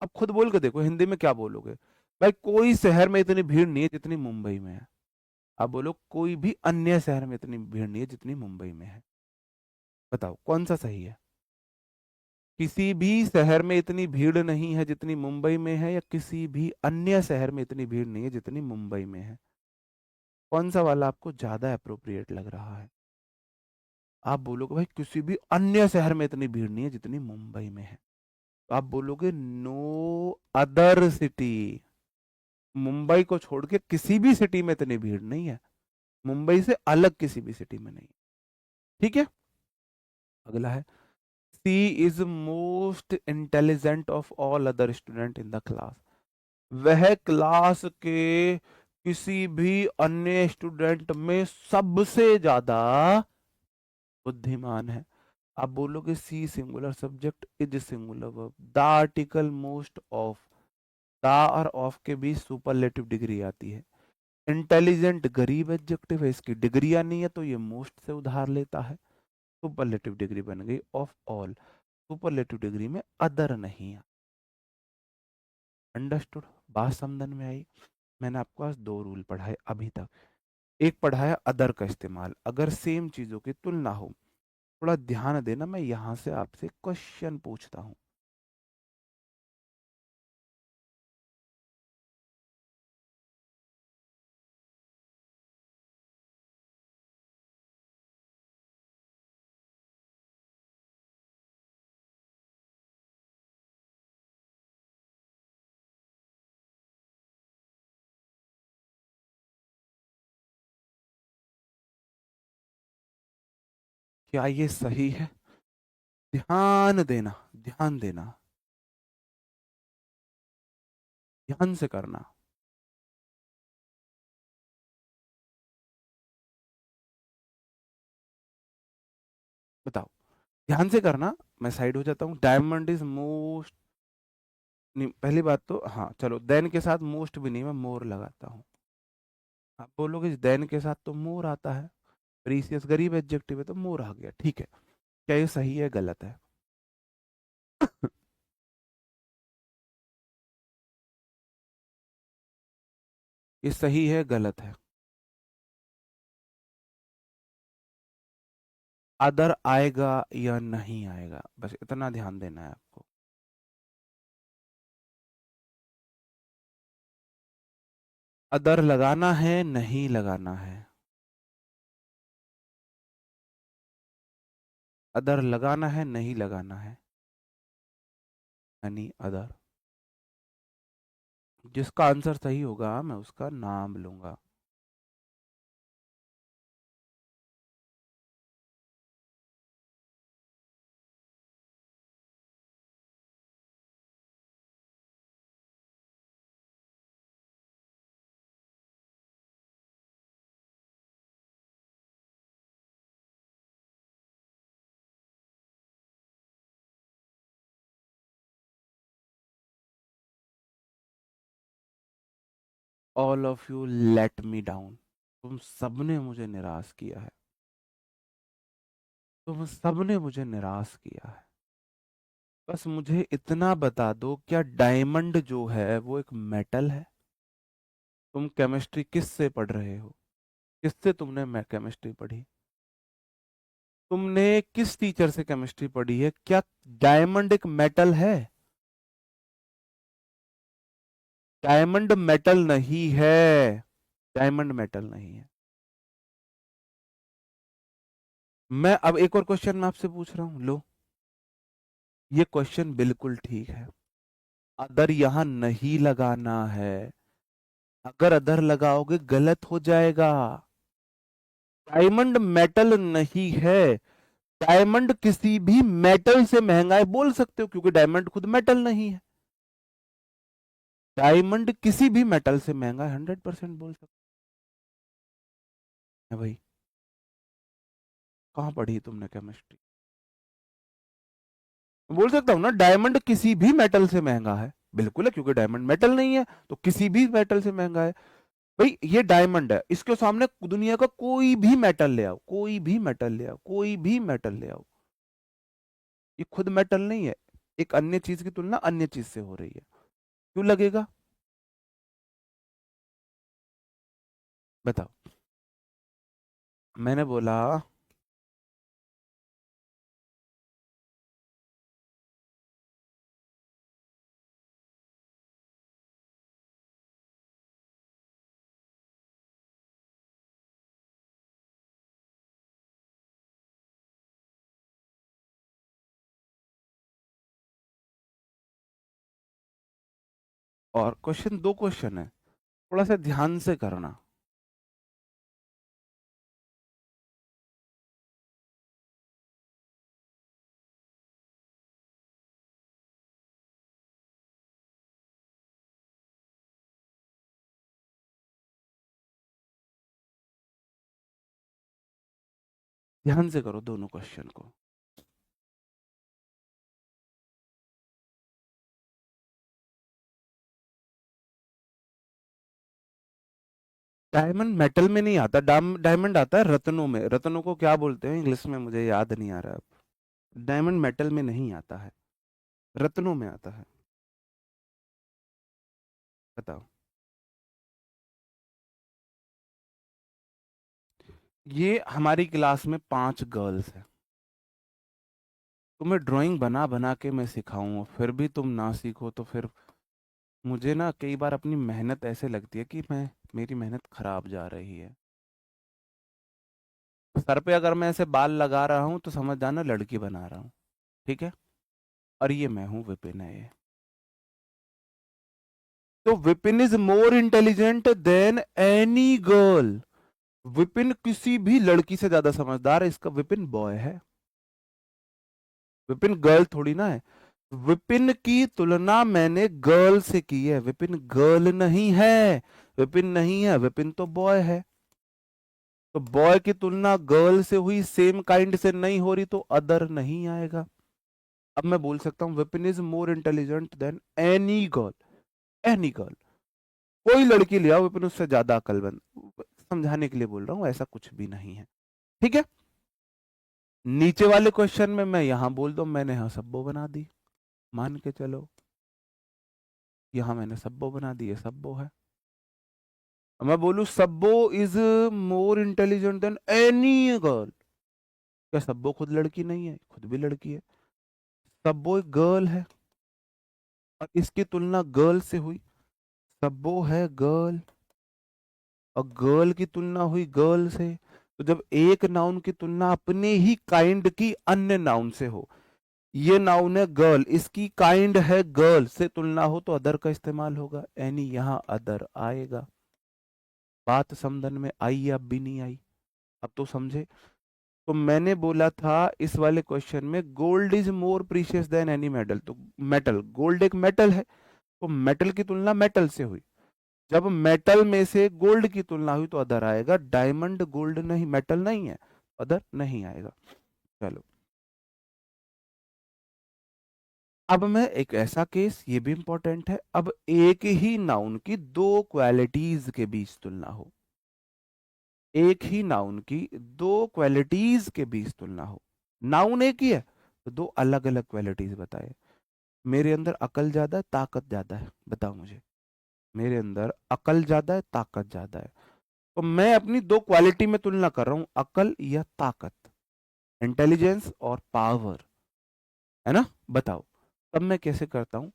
अब खुद बोल के देखो, हिंदी में क्या बोलोगे? भाई कोई शहर में इतनी भीड़ नहीं है जितनी मुंबई में है। अब बोलो कोई भी अन्य शहर में इतनी भीड़ नहीं है जितनी मुंबई में है। बताओ कौन सा सही है? किसी भी शहर में इतनी भीड़ नहीं है जितनी मुंबई में है, या किसी भी अन्य शहर में इतनी भीड़ नहीं है जितनी मुंबई में है? कौन सा वाला आपको ज्यादा अप्रोप्रिएट लग रहा है? आप बोलोगे भाई किसी भी अन्य शहर में इतनी भीड़ नहीं है जितनी मुंबई में है, तो आप बोलोगे नो अदर सिटी। मुंबई को छोड़ के किसी भी सिटी में इतनी भीड़ नहीं है, मुंबई से अलग किसी भी सिटी में नहीं। ठीक है, अगला है she is most intelligent of all other student in the class. वह क्लास के किसी भी अन्य स्टूडेंट में सबसे ज्यादा बुद्धिमान है। आप बोलोगे she singular subject is singular verb, the article most of, the और ऑफ के बीच सुपरलेटिव डिग्री आती है। इंटेलिजेंट गरीब एडजेक्टिव है, इसकी डिग्रियां नहीं है, तो ये मोस्ट से उधार लेता है। सुपरलेटिव डिग्री बन गई ऑफ ऑल। सुपरलेटिव डिग्री में अदर नहीं है। अंडरस्टूड? बात समझ में आई? मैंने आपको आज दो रूल पढ़ाए अभी तक। एक पढ़ाया अदर का इस्तेमाल, अगर सेम चीजों की तुलना हो। थोड़ा ध्यान देना, मैं यहां से आपसे क्वेश्चन पूछता हूं। क्या ये सही है? ध्यान देना, ध्यान देना, ध्यान से करना। बताओ, ध्यान से करना। मैं साइड हो जाता हूँ। डायमंड इज मोस्ट, नहीं पहली बात तो हाँ चलो, देन के साथ मोस्ट भी नहीं, मैं मोर लगाता हूँ। आप बोलोगे देन के साथ तो मोर आता है, प्रीसियस गरीब एडजेक्टिव है तो मोर आ गया। ठीक है, क्या ये सही है गलत है? ये सही है गलत है? अदर आएगा या नहीं आएगा, बस इतना ध्यान देना है आपको। अदर लगाना है नहीं लगाना है? अदर लगाना है नहीं लगाना है, एनी अदर। जिसका आंसर सही होगा मैं उसका नाम लूंगा। All of you let me down. तुम सबने मुझे निराश किया है, तुम सबने मुझे निराश किया है। बस मुझे इतना बता दो, क्या डायमंड जो है वो एक मेटल है? तुम केमिस्ट्री किस से पढ़ रहे हो? किससे तुमने केमिस्ट्री पढ़ी? तुमने किस टीचर से केमिस्ट्री पढ़ी है? क्या डायमंड एक मेटल है? डायमंड मेटल नहीं है। डायमंड मेटल नहीं है। मैं अब एक और क्वेश्चन मैं आपसे पूछ रहा हूं, लो। ये क्वेश्चन बिल्कुल ठीक है। अदर यहां नहीं लगाना है। अगर अदर लगाओगे गलत हो जाएगा। डायमंड मेटल नहीं है। डायमंड किसी भी मेटल से महंगा है बोल सकते हो, क्योंकि डायमंड खुद मेटल नहीं है। डायमंड किसी भी मेटल से महंगा है, 100% बोल सकते हैं भाई। कहाँ पढ़ी तुमने केमिस्ट्री? बोल सकता हूँ ना, डायमंड किसी भी मेटल से महंगा है। बिल्कुल है, क्योंकि डायमंड मेटल नहीं है तो किसी भी मेटल से महंगा है। भाई ये डायमंड है, इसके सामने दुनिया का कोई भी मेटल ले आओ, कोई भी मेटल ले आओ, कोई भी मेटल ले आओ, ये खुद मेटल नहीं है। एक अन्य चीज की तुलना अन्य चीज से हो रही है, क्यों लगेगा? बताओ। मैंने बोला। और क्वेश्चन, दो क्वेश्चन है, थोड़ा सा ध्यान से करना। ध्यान से करो दोनों क्वेश्चन को। डायमंड मेटल में नहीं आता, डायमंड आता है रत्नों में। रत्नों को क्या बोलते हैं इंग्लिश में, मुझे याद नहीं आ रहा अब। डायमंड मेटल में नहीं आता है, रत्नों में आता है। बताओ। ये हमारी क्लास में 5 गर्ल्स हैं। तुम्हें ड्राइंग बना बना के मैं सिखाऊं, फिर भी तुम ना सीखो, तो फिर मुझे ना कई बार अपनी मेहनत ऐसे लगती है कि मैं, मेरी मेहनत खराब जा रही है। सर पे अगर मैं ऐसे बाल लगा रहा हूँ तो समझ जाना लड़की बना रहा हूँ, ठीक है? और ये मैं हूँ, विपिन है ये। तो Vipin is more intelligent then any girl. Vipin किसी भी लड़की से ज्यादा समझदार है, इसका विपिन बॉय है। विपिन गर्ल थोड़ी ना है। विपिन की तुलना मैंने गर्ल से की है, विपिन गर्ल नहीं है। विपिन नहीं है, विपिन तो बॉय है। तो बॉय की तुलना गर्ल से हुई, सेम काइंड से नहीं हो रही, तो अदर नहीं आएगा। अब मैं बोल सकता हूं Vipin is more intelligent then any girl. Any girl, कोई लड़की ले आओ, विपिन उससे ज्यादा अकलमंद। समझाने के लिए बोल रहा हूं, ऐसा कुछ भी नहीं है। ठीक है। नीचे वाले क्वेश्चन में मैं यहां बोल दो मैंने यहां सब्बो बना दी, मान के चलो यहां मैंने सब्बो बना दी, ये सब्बो है। अब मैं बोलू सब्बो is more intelligent then any girl, क्या सब्बो खुद लड़की नहीं है? खुद भी लड़की है। सब्बो एक गर्ल है, और इसकी तुलना गर्ल से हुई। सब्बो है गर्ल, और गर्ल की तुलना हुई गर्ल से। तो जब एक नाउन की तुलना अपने ही काइंड की अन्य नाउन से हो, ये नाउन है गर्ल, इसकी काइंड है गर्ल, से तुलना हो तो अदर का इस्तेमाल होगा, एनी यहां अदर आएगा। बात समझन में आई या भी नहीं आई? अब तो समझे। तो मैंने बोला था इस वाले क्वेश्चन में gold is more precious than any metal, तो मेटल, गोल्ड एक मेटल है, तो मेटल की तुलना मेटल से हुई, जब मेटल में से गोल्ड की तुलना हुई तो अदर आएगा। डायमंड गोल्ड नहीं, मेटल नहीं है, अदर नहीं आएगा। चलो, अब मैं एक ऐसा केस, ये भी इंपॉर्टेंट है, अब एक ही नाउन की दो क्वालिटीज के बीच तुलना हो, एक ही नाउन की दो क्वालिटीज के बीच तुलना हो, नाउन एक ही है तो दो अलग अलग क्वालिटीज बताए। मेरे अंदर अकल ज्यादा है, ताकत ज्यादा है, बताओ मुझे, मेरे अंदर अकल ज्यादा है, ताकत ज्यादा है, तो मैं अपनी दो क्वालिटी में तुलना कर रहा हूं, अकल या ताकत, इंटेलिजेंस और पावर, है ना? बताओ, तब मैं कैसे करता हूं?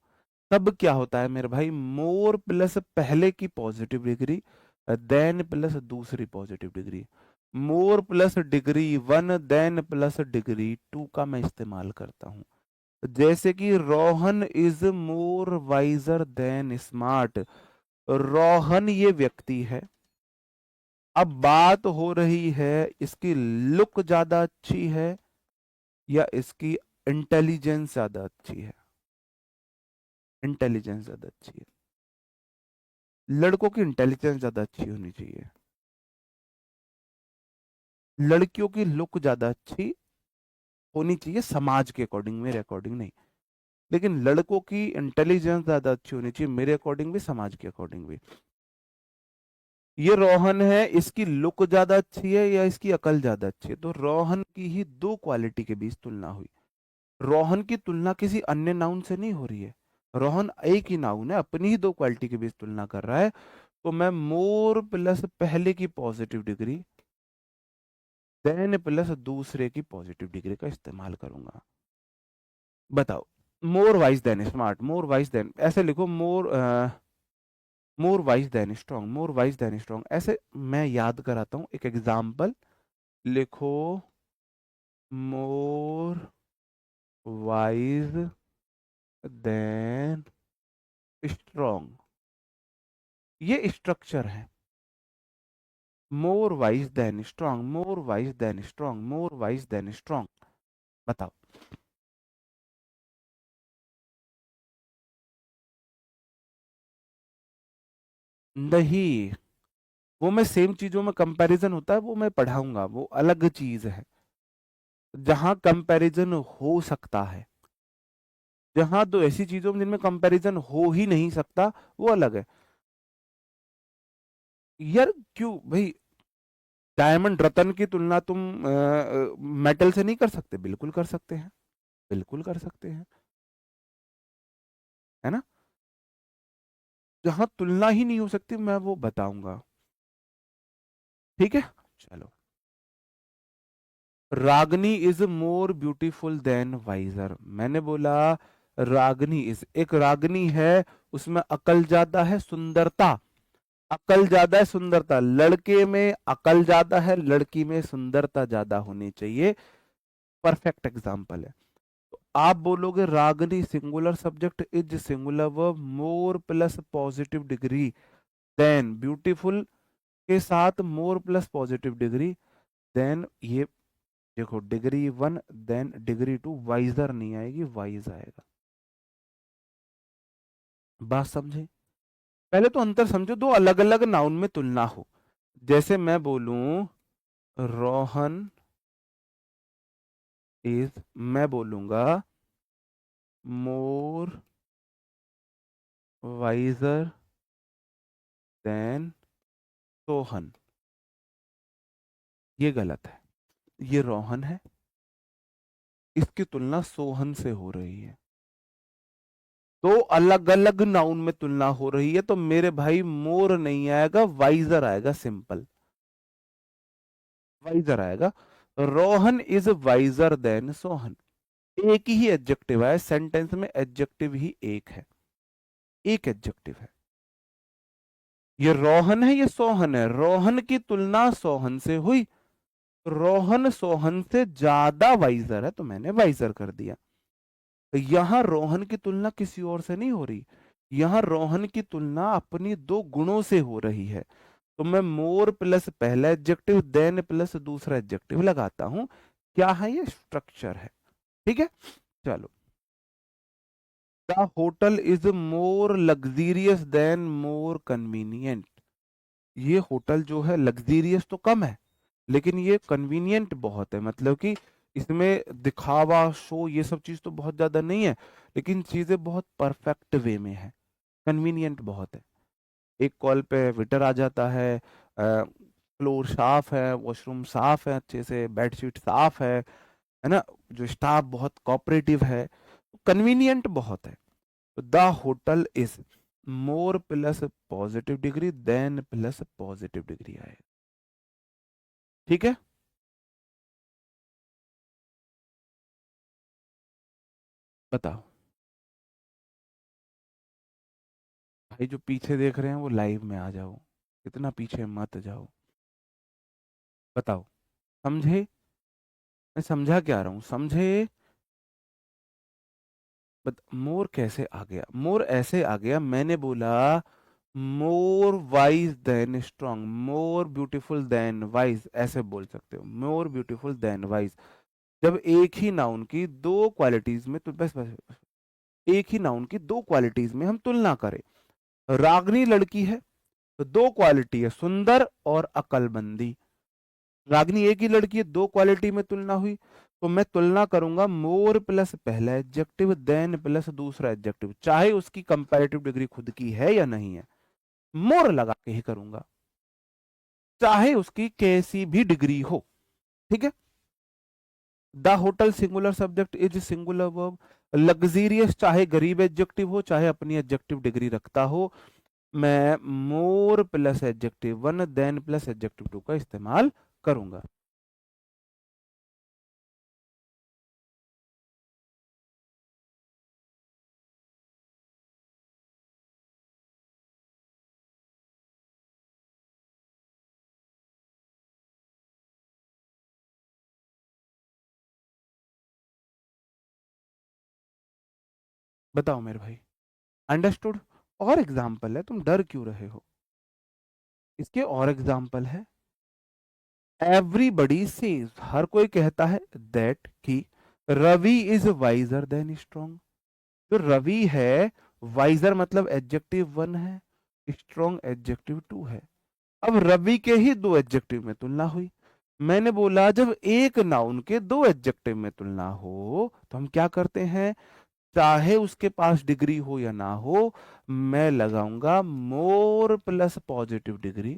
तब क्या होता है मेरे भाई, मोर प्लस पहले की पॉजिटिव डिग्री देन प्लस दूसरी positive degree, more plus degree one than plus degree two का मैं इस्तेमाल करता हूं। जैसे कि Rohan is more wiser than smart, Rohan ये व्यक्ति है, अब बात हो रही है इसकी लुक ज्यादा अच्छी है या इसकी इंटेलिजेंस ज्यादा अच्छी है? इंटेलिजेंस ज्यादा अच्छी है। लड़कों की इंटेलिजेंस ज्यादा अच्छी होनी चाहिए, लड़कियों की लुक ज्यादा अच्छी होनी चाहिए समाज के अकॉर्डिंग, मेरे अकॉर्डिंग नहीं, लेकिन लड़कों की इंटेलिजेंस ज्यादा अच्छी होनी चाहिए मेरे अकॉर्डिंग भी, समाज के अकॉर्डिंग भी। ये रोहन है, इसकी लुक ज्यादा अच्छी है या इसकी अकल ज्यादा अच्छी है? तो रोहन की ही दो क्वालिटी के बीच तुलना हुई, रोहन की तुलना किसी अन्य नाउन से नहीं हो रही है, रोहन एक ही नाउन है, अपनी ही दो क्वालिटी के बीच तुलना कर रहा है, तो मैं मोर प्लस पहले की पॉजिटिव डिग्री देन प्लस दूसरे की पॉजिटिव डिग्री का इस्तेमाल करूंगा। बताओ, मोर वाइज देन स्मार्ट, मोर वाइज देन, ऐसे लिखो, मोर वाइज देन स्ट्रॉन्ग, मोर वाइज देन स्ट्रॉन्ग, ऐसे मैं याद कराता हूं एक एग्जाम्पल, लिखो मोर वाइज देन स्ट्रॉन्ग, ये स्ट्रक्चर है, मोर वाइज देन स्ट्रॉन्ग, मोर वाइज देन स्ट्रॉन्ग, मोर वाइज देन स्ट्रॉन्ग। बताओ, नहीं, वो मैं सेम चीजों में कंपैरिजन होता है वो मैं पढ़ाऊंगा, वो अलग चीज है, जहां कंपैरिजन हो सकता है, जहां दो ऐसी चीजों में जिनमें कंपैरिजन हो ही नहीं सकता, वो अलग है। यार क्यों भाई, डायमंड रतन की तुलना तुम मेटल से नहीं कर सकते? बिल्कुल कर सकते हैं, बिल्कुल कर सकते हैं, है ना? जहां तुलना ही नहीं हो सकती मैं वो बताऊंगा, ठीक है? चलो, Ragini is more beautiful than wiser, मैंने बोला रागनी इज, एक रागनी है, उसमें अकल ज्यादा है, सुंदरता, अकल ज्यादा है, सुंदरता, लड़के में अकल ज्यादा है, लड़की में सुंदरता ज्यादा होनी चाहिए, परफेक्ट एग्जाम्पल है। तो आप बोलोगे Ragini singular subject is singular verb, more plus positive degree than, beautiful के साथ more plus positive degree than, ये देखो degree one than degree two, wiser नहीं आएगी, वाइज आएगा। बात समझे? पहले तो अंतर समझो, दो अलग अलग नाउन में तुलना हो, जैसे मैं बोलूं रोहन इज, मैं बोलूंगा मोर वाइजर देन सोहन, ये गलत है, ये रोहन है, इसकी तुलना सोहन से हो रही है, दो अलग अलग नाउन में तुलना हो रही है, तो मेरे भाई मोर नहीं आएगा, वाइजर आएगा, सिंपल, वाइजर आएगा। Rohan is wiser then Sohan, एक ही एडजेक्टिव है सेंटेंस में, एडजेक्टिव ही एक है, एक एडजेक्टिव है, ये रोहन है, ये सोहन है, रोहन की तुलना सोहन से हुई, रोहन सोहन से ज्यादा वाइजर है तो मैंने वाइजर कर दिया। तो यहां रोहन की तुलना किसी और से नहीं हो रही, यहां रोहन की तुलना अपनी दो गुणों से हो रही है। तो मैं मोर प्लस पहला एडजेक्टिव देन प्लस दूसरा एडजेक्टिव लगाता हूं। क्या है ये? स्ट्रक्चर है। ठीक है, चलो। The hotel is more luxurious than more convenient. ये होटल जो है लग्जीरियस तो कम है, लेकिन ये कन्वीनियंट बहुत है। मतलब कि इसमें दिखावा, शो, ये सब चीज तो बहुत ज्यादा नहीं है, लेकिन चीजें बहुत परफेक्ट वे में है, कन्वीनियंट बहुत है। एक कॉल पे वेटर आ जाता है, फ्लोर साफ है, वॉशरूम साफ है, अच्छे से बेडशीट साफ है ना, जो स्टाफ बहुत कोऑपरेटिव है, कन्वीनियंट बहुत है। The hotel is more plus positive degree than plus positive degree आए। ठीक है, बताओ भाई। जो पीछे देख रहे हैं वो लाइव में आ जाओ, इतना पीछे मत जाओ। बताओ, समझे? मैं समझा क्या रहा हूं, समझे? मोर कैसे आ गया? मोर ऐसे आ गया, मैंने बोला more wise than strong, more beautiful than wise, ऐसे बोल सकते हो, मोर ब्यूटीफुल देन वाइज। जब एक ही नाउन की दो क्वालिटीज में, तो बस एक ही नाउन की दो क्वालिटीज में हम तुलना करें। रागनी लड़की है तो दो क्वालिटी है, सुंदर और अकलमंदी। रागनी एक ही लड़की है, दो क्वालिटी में तुलना हुई, तो मैं तुलना करूंगा मोर प्लस पहला एडजेक्टिव देन प्लस दूसरा एडजेक्टिव, चाहे उसकी कंपैरेटिव डिग्री खुद की है या नहीं है, मोर लगा के ही करूंगा, चाहे उसकी कैसी भी डिग्री हो। ठीक है। The hotel singular subject is singular verb. Luxurious चाहे गरीब एडजेक्टिव हो, चाहे अपनी एडजेक्टिव डिग्री रखता हो, मैं more plus adjective one than plus adjective two का इस्तेमाल करूंगा। बताओ मेरे भाई, अंडरस्टूड? और एग्जाम्पल है, तुम डर क्यों रहे हो? इसके और एग्जाम्पल है। एवरीबडी सेज, हर कोई कहता है, दैट कि Ravi is wiser than strong. जो रवि है, वाइजर मतलब एडजेक्टिव वन है, स्ट्रॉन्ग एडजेक्टिव टू है। अब रवि के ही दो एडजेक्टिव में तुलना हुई। मैंने बोला जब एक नाउन के दो एडजेक्टिव में तुलना हो तो हम क्या करते हैं, चाहे उसके पास डिग्री हो या ना हो, मैं लगाऊंगा more plus positive degree,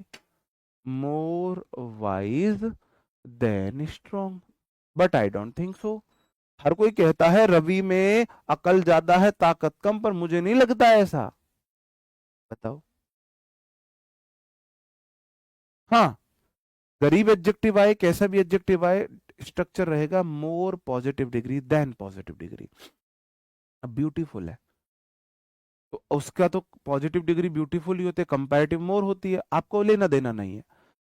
more wise than strong. But I don't think so. हर कोई कहता है रवि में अकल ज्यादा है, ताकत कम, पर मुझे नहीं लगता ऐसा। बताओ। हाँ, गरीब एडजेक्टिव आए, कैसा भी एडजेक्टिव आए, स्ट्रक्चर रहेगा more positive degree than positive degree. अब ब्यूटीफुल है तो उसका तो पॉजिटिव डिग्री ब्यूटीफुल ही होते है, कंपैरेटिव मोर होती है, आपको लेना देना नहीं है।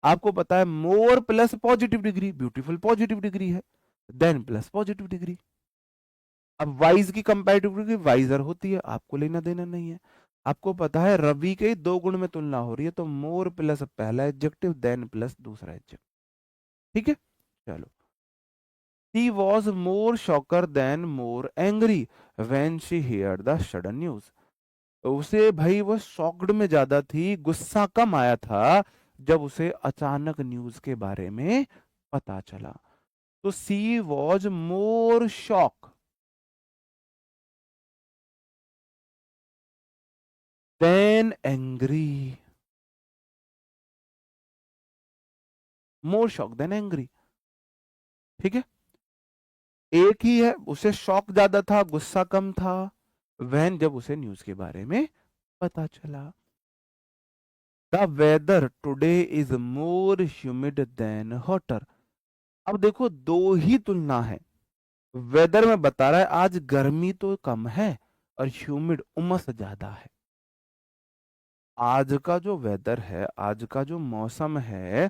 आपको पता है more plus positive degree, beautiful positive degree है, देन प्लस पॉजिटिव डिग्री। अब वाइज की कंपैरेटिव डिग्री वाइजर होती है, आपको लेना देना नहीं है। आपको पता है रवि के दो गुण में तुलना हो रही है, तो मोर प्लस पहला एडजेक्टिव देन प्लस दूसरा एडजेक्टिव। ठीक है, चलो। She was more shocked than more angry when she heard the sudden news. उसे भाई वो शॉक्ड में ज्यादा थी, गुस्सा कम आया था जब उसे अचानक न्यूज के बारे में पता चला। तो she was more shock than angry. More shock than angry. ठीक है, एक ही है, उसे शॉक ज्यादा था, गुस्सा कम था, वहन जब उसे न्यूज के बारे में पता चला। The weather today is more humid than hotter. अब देखो दो ही तुलना है। वेदर में बता रहा है आज गर्मी तो कम है और ह्यूमिड उमस ज्यादा है। आज का जो वेदर है, आज का जो मौसम है,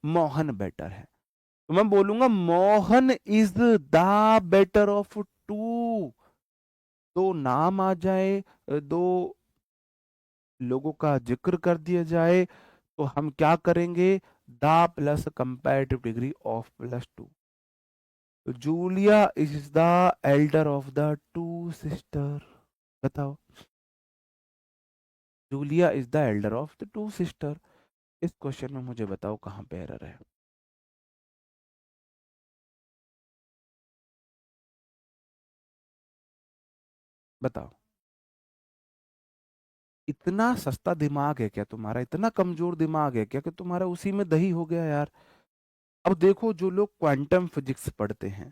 मोहन बेटर है, तो मैं बोलूंगा Mohan is the better of two. दो नाम आ जाए, दो लोगों का जिक्र कर दिया जाए, तो हम क्या करेंगे, the plus comparative degree of plus two. Julia is the elder of the two sister. बताओ, Julia is the elder of the two sister. इस क्वेश्चन में मुझे बताओ कहाँ पे एरर है। बताओ, इतना सस्ता दिमाग है क्या तुम्हारा, इतना कमजोर दिमाग है क्या कि तुम्हारा उसी में दही हो गया यार। अब देखो, जो लोग क्वांटम फिजिक्स पढ़ते हैं,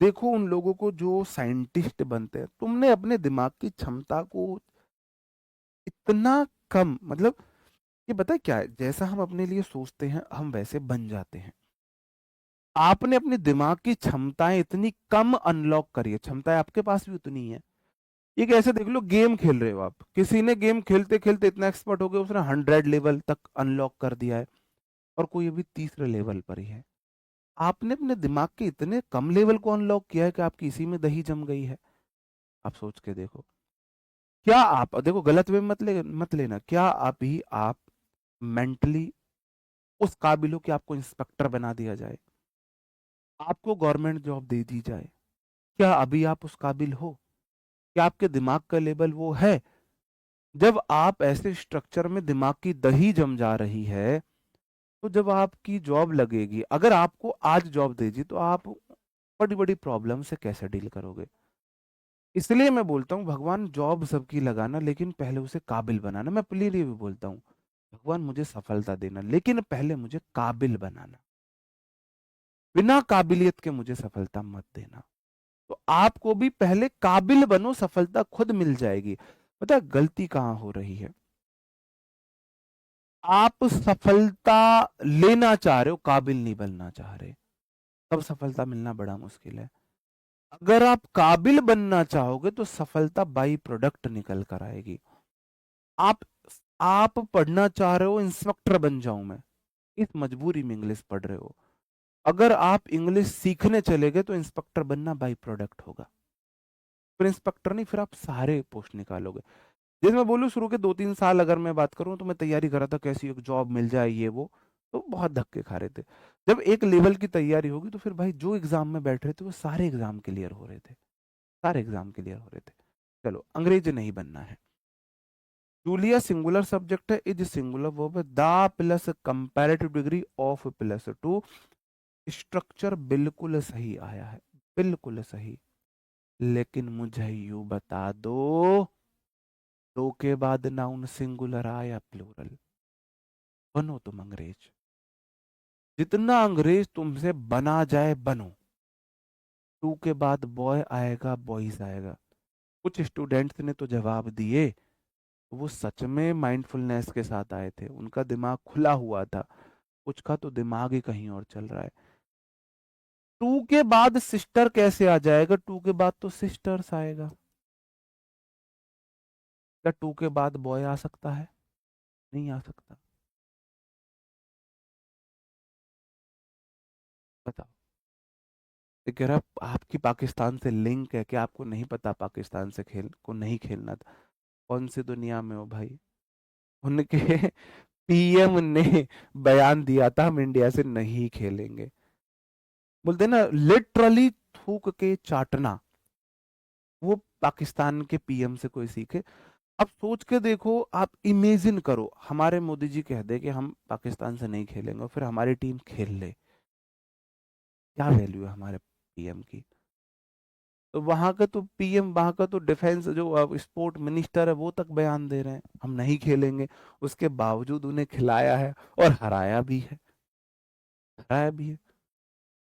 देखो उन लोगों को जो साइंटिस्ट बनते हैं, तुमने अपने दिमाग की क्षमता को इतना कम, मतलब ये पता है क्या है, जैसा हम अपने लिए सोचते हैं हम वैसे बन जाते हैं। आपने अपने दिमाग की क्षमताएं इतनी कम अनलॉक करी है, क्षमताएं आपके पास भी उतनी है। ये कैसे, देख लो, गेम खेल रहे हो आप, किसी ने गेम खेलते खेलते इतना एक्सपर्ट हो गया, उसने 100 लेवल तक अनलॉक कर दिया है, और कोई अभी तीसरे लेवल पर ही है। आपने अपने दिमाग के इतने कम लेवल को अनलॉक किया है कि आपकी इसी में दही जम गई है। आप सोच के देखो, क्या आप, देखो गलत वे मत लेना, क्या अभी आप मेंटली उस काबिल हो कि आपको इंस्पेक्टर बना दिया जाए, आपको गवर्नमेंट जॉब दे दी जाए? क्या अभी आप उस काबिल हो? क्या आपके दिमाग का लेवल वो है? जब आप ऐसे स्ट्रक्चर में दिमाग की दही जम जा रही है, तो जब आपकी जॉब लगेगी, अगर आपको आज जॉब दे दी, तो आप बड़ी बड़ी प्रॉब्लम से कैसे डील करोगे? इसलिए मैं बोलता हूँ, भगवान जॉब सबकी लगाना, लेकिन पहले उसे काबिल बनाना। मैं प्लीज ये भी बोलता हूँ, भगवान मुझे सफलता देना, लेकिन पहले मुझे काबिल बनाना। बिना काबिलियत के मुझे सफलता मत देना। तो आपको भी पहले काबिल बनो, सफलता खुद मिल जाएगी। पता है गलती कहाँ हो रही है? आप सफलता लेना चाह रहे हो, काबिल नहीं बनना चाह रहे, तब सफलता मिलना बड़ा मुश्किल है। अगर आप काबिल बनना चाहोगे तो सफलता बाई प्रोडक्ट निकल कर आएगी। आप आप पढ़ना चाह रहे हो इंस्पेक्टर बन जाऊं मैं, इस मजबूरी में इंग्लिश पढ़ रहे हो। अगर आप इंग्लिश सीखने चले गए तो इंस्पेक्टर बनना बाई प्रोडक्ट होगा। फिर इंस्पेक्टर नहीं, फिर आप सारे पोस्ट निकालोगे। जैसे मैं बोलूँ, शुरू के 2-3 साल अगर मैं बात करूँ, तो मैं तैयारी कर रहा था कैसी एक जॉब मिल जाए, ये वो, तो बहुत धक्के खा रहे थे। जब एक लेवल की तैयारी होगी, तो फिर भाई जो एग्जाम में बैठ रहे थे वो सारे एग्जाम क्लियर हो रहे थे, सारे एग्जाम क्लियर हो रहे थे। चलो, अंग्रेज नहीं बनना है। जूलिया सिंगुलर सब्जेक्ट है, इज सिंगुलर वर्ब है, the plus comparative degree of plus to. Structure बिल्कुल सही आया है, बिल्कुल सही। लेकिन मुझे यू बता दो, दो के बाद नाउन सिंगुलर आया प्लूरल? बनो तुम अंग्रेज, जितना अंग्रेज तुमसे बना जाए बनो। टू के बाद बॉय आएगा, बॉयज आएगा। कुछ स्टूडेंट्स ने तो जवाब दिए, वो सच में माइंडफुलनेस के साथ आए थे, उनका दिमाग खुला हुआ था। कुछ का तो दिमाग ही कहीं और चल रहा है। टू के बाद सिस्टर कैसे आ जाएगा? टू के बाद तो सिस्टर्स आएगा। क्या टू के बाद बॉय आ सकता है? नहीं आ सकता। बताओ। ये कह रहा आपकी पाकिस्तान से लिंक है, क्या आपको नहीं पता पाकिस्तान से खेल को नहीं खेलना था? कौन सी दुनिया में हो भाई? उनके पीएम ने बयान दिया था हम इंडिया से नहीं खेलेंगे। बोलते ना, लिटरली थूक के चाटना, वो पाकिस्तान के पीएम से कोई सीखे। अब सोच के देखो, आप इमेजिन करो, हमारे मोदी जी कह दे कि हम पाकिस्तान से नहीं खेलेंगे, और फिर हमारी टीम खेल ले, क्या वैल्यू है हमारे पीएम की? तो वहां का तो पीएम, वहां का तो डिफेंस जो स्पोर्ट मिनिस्टर है, वो तक बयान दे रहे हैं हम नहीं खेलेंगे। उसके बावजूद उन्हें खिलाया है, और हराया भी है, हराया भी है।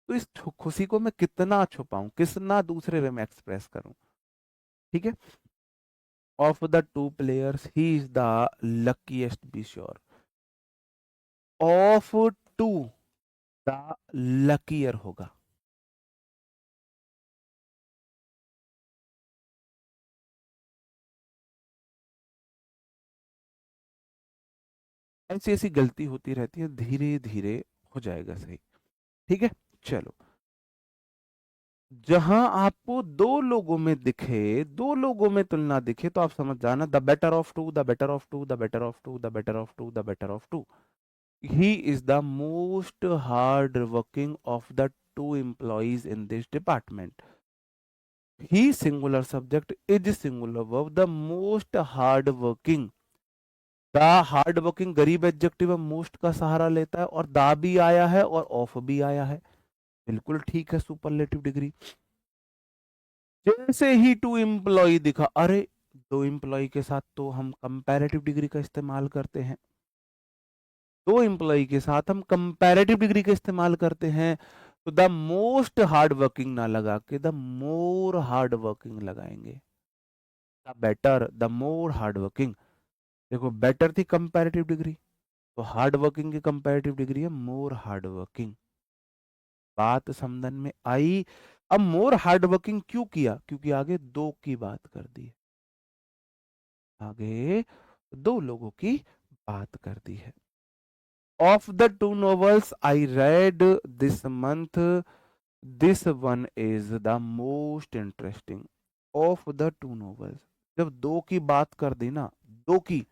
तो इस खुशी को मैं कितना छुपाऊं, कितना दूसरे वे में एक्सप्रेस करूं? ठीक है। Of the two players he is the luckiest, be sure. Of two, the luckier होगा। ऐसी ऐसी गलती होती रहती है, धीरे धीरे हो जाएगा सही। ठीक है, चलो। जहां आपको दो लोगों में दिखे, दो लोगों में तुलना दिखे, तो आप समझ जाना the better of two, the better of two, the better of two, the better of two, the better of two. He is the most hard working of the two employees in this department. He singular subject, is singular verb, the most hard working. The hard working गरीब एडजेक्टिव है, मोस्ट का सहारा लेता है, और दा भी आया है और ऑफ भी आया है। बिल्कुल ठीक है, सुपरलेटिव डिग्री। जैसे ही टू एम्प्लॉय दिखा, अरे दो एम्प्लॉय के साथ तो हम कंपैरेटिव डिग्री का इस्तेमाल करते हैं, दो एम्प्लॉय के साथ हम कंपैरेटिव डिग्री का इस्तेमाल करते हैं। तो द मोस्ट हार्ड वर्किंग ना लगा के द मोर हार्ड वर्किंग लगाएंगे। The better, the more hard working. देखो बेटर थी कंपैरेटिव डिग्री, तो हार्ड वर्किंग की कंपैरेटिव डिग्री है मोर हार्ड वर्किंग। बात समझ में आई? अब मोर हार्ड वर्किंग क्यों किया? क्योंकि आगे दो की बात कर दी, आगे दो लोगों की बात कर दी है। Of the to novels I read this month, this one is the most interesting. Of the to novels, जब दो की बात कर दी ना, दो की,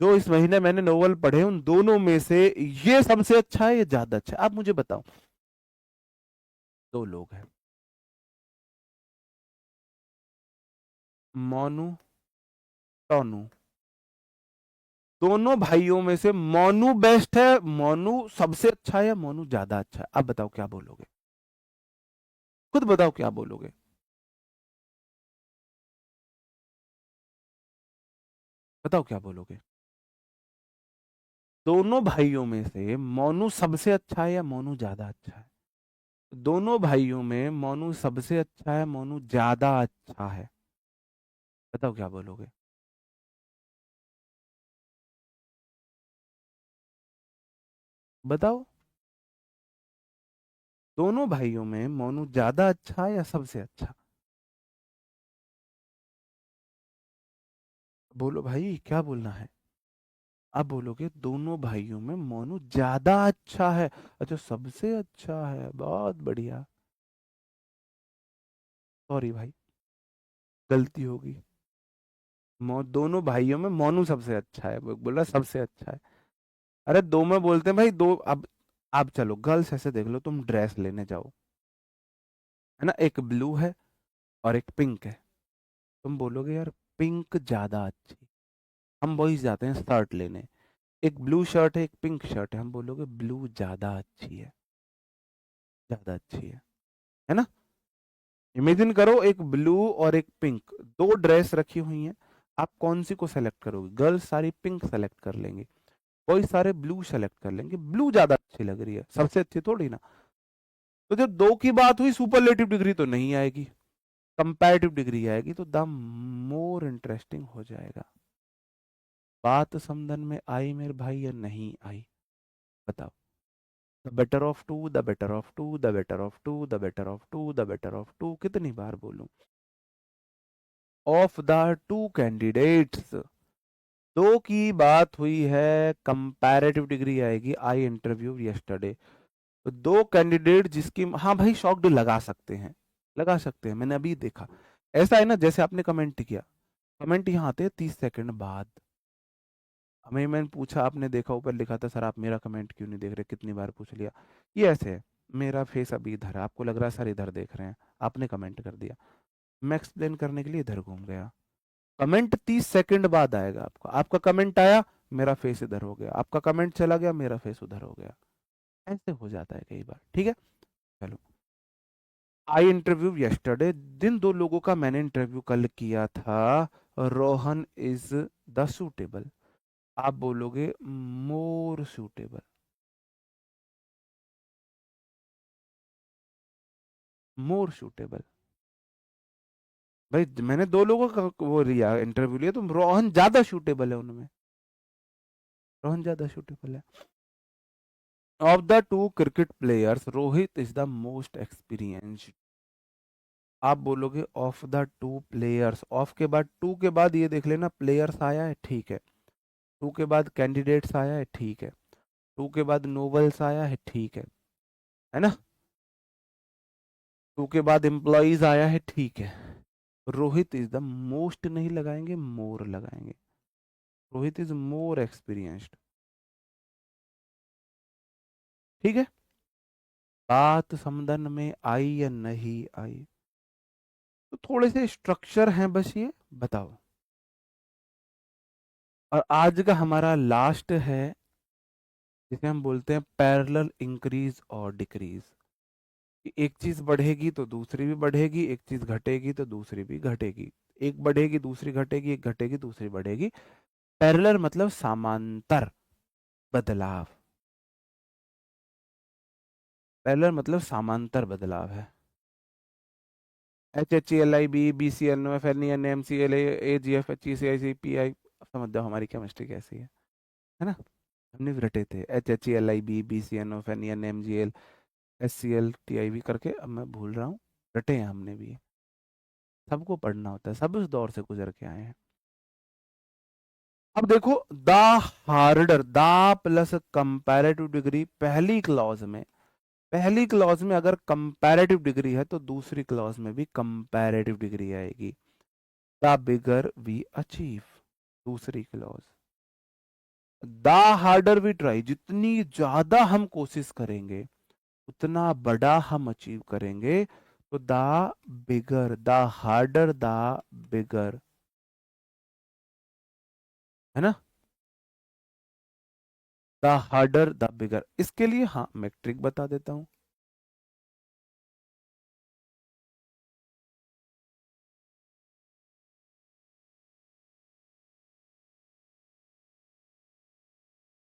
जो इस महीने मैंने नोवेल पढ़े उन दोनों में से ये सबसे अच्छा है, ये ज्यादा अच्छा है, आप मुझे बताओ। दो लोग हैं, मोनू, टोनू। दोनों भाइयों में से मोनू बेस्ट है, मोनू सबसे अच्छा है, या मोनू ज्यादा अच्छा है? आप बताओ क्या बोलोगे, खुद बताओ क्या बोलोगे। बताओ क्या बोलोगे। दोनों भाइयों में से मोनू सबसे अच्छा है या मोनू ज्यादा अच्छा है? दोनों भाइयों में मोनू सबसे अच्छा है, मोनू ज्यादा अच्छा है? बताओ क्या बोलोगे। बताओ। दोनों भाइयों में मोनू ज्यादा अच्छा है या सबसे अच्छा? बोलो भाई, क्या बोलना है? आप बोलोगे दोनों भाइयों में मोनू ज्यादा अच्छा है। अच्छा, सबसे अच्छा है, बहुत बढ़िया। सॉरी भाई, गलती होगी। दोनों भाइयों में मोनू सबसे अच्छा है, वो बोला सबसे अच्छा है। अरे दो में बोलते हैं भाई, दो। अब चलो गर्ल्स ऐसे देख लो, तुम ड्रेस लेने जाओ, है ना, एक ब्लू है और एक पिंक है। तुम बोलोगे यार पिंक ज्यादा अच्छी। हम बॉयज जाते हैं शर्ट लेने, एक ब्लू शर्ट है एक पिंक शर्ट है, हम बोलोगे ब्लू ज्यादा अच्छी है, ज्यादा अच्छी है ना। इमेजिन करो एक ब्लू और एक पिंक, दो ड्रेस रखी हुई हैं, आप कौन सी को सेलेक्ट करोगे? गर्ल्स सारी पिंक सेलेक्ट कर लेंगे, बॉयज सारे ब्लू सेलेक्ट कर लेंगे, ब्लू ज्यादा अच्छी लग रही है, सबसे अच्छी थोड़ी ना। तो जब दो की बात हुई, सुपरलेटिव डिग्री तो नहीं आएगी, कंपैरेटिव डिग्री आएगी, तो द मोर इंटरेस्टिंग हो जाएगा। बात समझन में आई मेरे भाई या नहीं आई? बताओ। The better of two, the better of two, the better of two, the better of two, the better of two, कितनी बार बोलूं? ऑफ द टू कैंडिडेट्स, दो की बात हुई है, कंपैरेटिव डिग्री आएगी। आई इंटरव्यू यस्टरडे, तो दो कैंडिडेट जिसकी, हाँ भाई शॉक्ड लगा सकते हैं, लगा सकते हैं, मैंने अभी देखा। ऐसा है ना, जैसे आपने कमेंट किया, कमेंट यहाँ आते हैं 30 सेकंड बाद। हमें, मैंने पूछा, आपने देखा ऊपर लिखा था सर आप मेरा कमेंट क्यों नहीं देख रहे, कितनी बार पूछ लिया। ये ऐसे है, मेरा फेस अभी इधर है, आपको लग रहा है सर इधर देख रहे हैं, आपने कमेंट कर दिया, मैं एक्सप्लेन करने के लिए इधर घूम गया। कमेंट 30 सेकंड बाद आएगा आपका, आपका कमेंट आया, मेरा फेस इधर हो गया, आपका कमेंट चला गया, मेरा फेस उधर हो गया। ऐसे हो जाता है कई बार, ठीक है। चलो, आई इंटरव्यू यस्टरडे, जिन दो लोगों का मैंने इंटरव्यू कल किया था, रोहन इज द सूटेबल, आप बोलोगे मोर सूटेबल, मोर सूटेबल। भाई मैंने दो लोगों का वो लिया इंटरव्यू लिया, तो रोहन ज्यादा सूटेबल है उनमें, रोहन ज्यादा सूटेबल है। Of the to cricket players Rohit is the most experienced, आप बोलोगे of the two players, of के बाद टू के बाद ये देख लेना प्लेयर्स आया है, ठीक है, टू के बाद कैंडिडेट्स आया है, ठीक है, टू के बाद नोबल्स आया है, ठीक है ना। टू के बाद एम्प्लॉइज आया है, ठीक है। रोहित इज द मोस्ट नहीं लगाएंगे, मोर लगाएंगे। रोहित इज मोर एक्सपीरियंस्ड, ठीक है। बात समदन में आई या नहीं आई, तो थोड़े से स्ट्रक्चर हैं बस, ये बताओ। और आज का हमारा लास्ट है, जिसे हम बोलते हैं पैरेलल इंक्रीज और डिक्रीज। कि एक चीज बढ़ेगी तो दूसरी भी बढ़ेगी, एक चीज घटेगी तो दूसरी भी घटेगी। एक बढ़ेगी दूसरी घटेगी, एक घटेगी दूसरी बढ़ेगी। पैरेलल मतलब समांतर बदलाव। पैरेलल मतलब समांतर बदलाव है। H H L I B B C N O F N E N M C L A G F H E C I C P I. समझ जाओ हमारी केमिस्ट्री कैसी है ना। हमने भी रटे थे H H L I B B C N O F N E N M G L S C L T I V करके, अब मैं भूल रहा हूँ। रटे हैं हमने भी। सबको पढ़ना होता है, सब उस दौर से गुजर के आए हैं। अब देखो, the harder, the plus comparative degree पहली क्लॉज में, पहली क्लॉज में अगर कंपैरेटिव डिग्री है तो दूसरी क्लॉज में भी कंपैरेटिव डिग्री आएगी। द बिगर वी अचीव, दूसरी clause. The harder we try, जितनी ज्यादा हम कोशिश करेंगे उतना बड़ा हम अचीव करेंगे। तो the bigger, the harder the bigger, है ना। द हार्डर द बिगर, इसके लिए हाँ मैं ट्रिक बता देता हूं।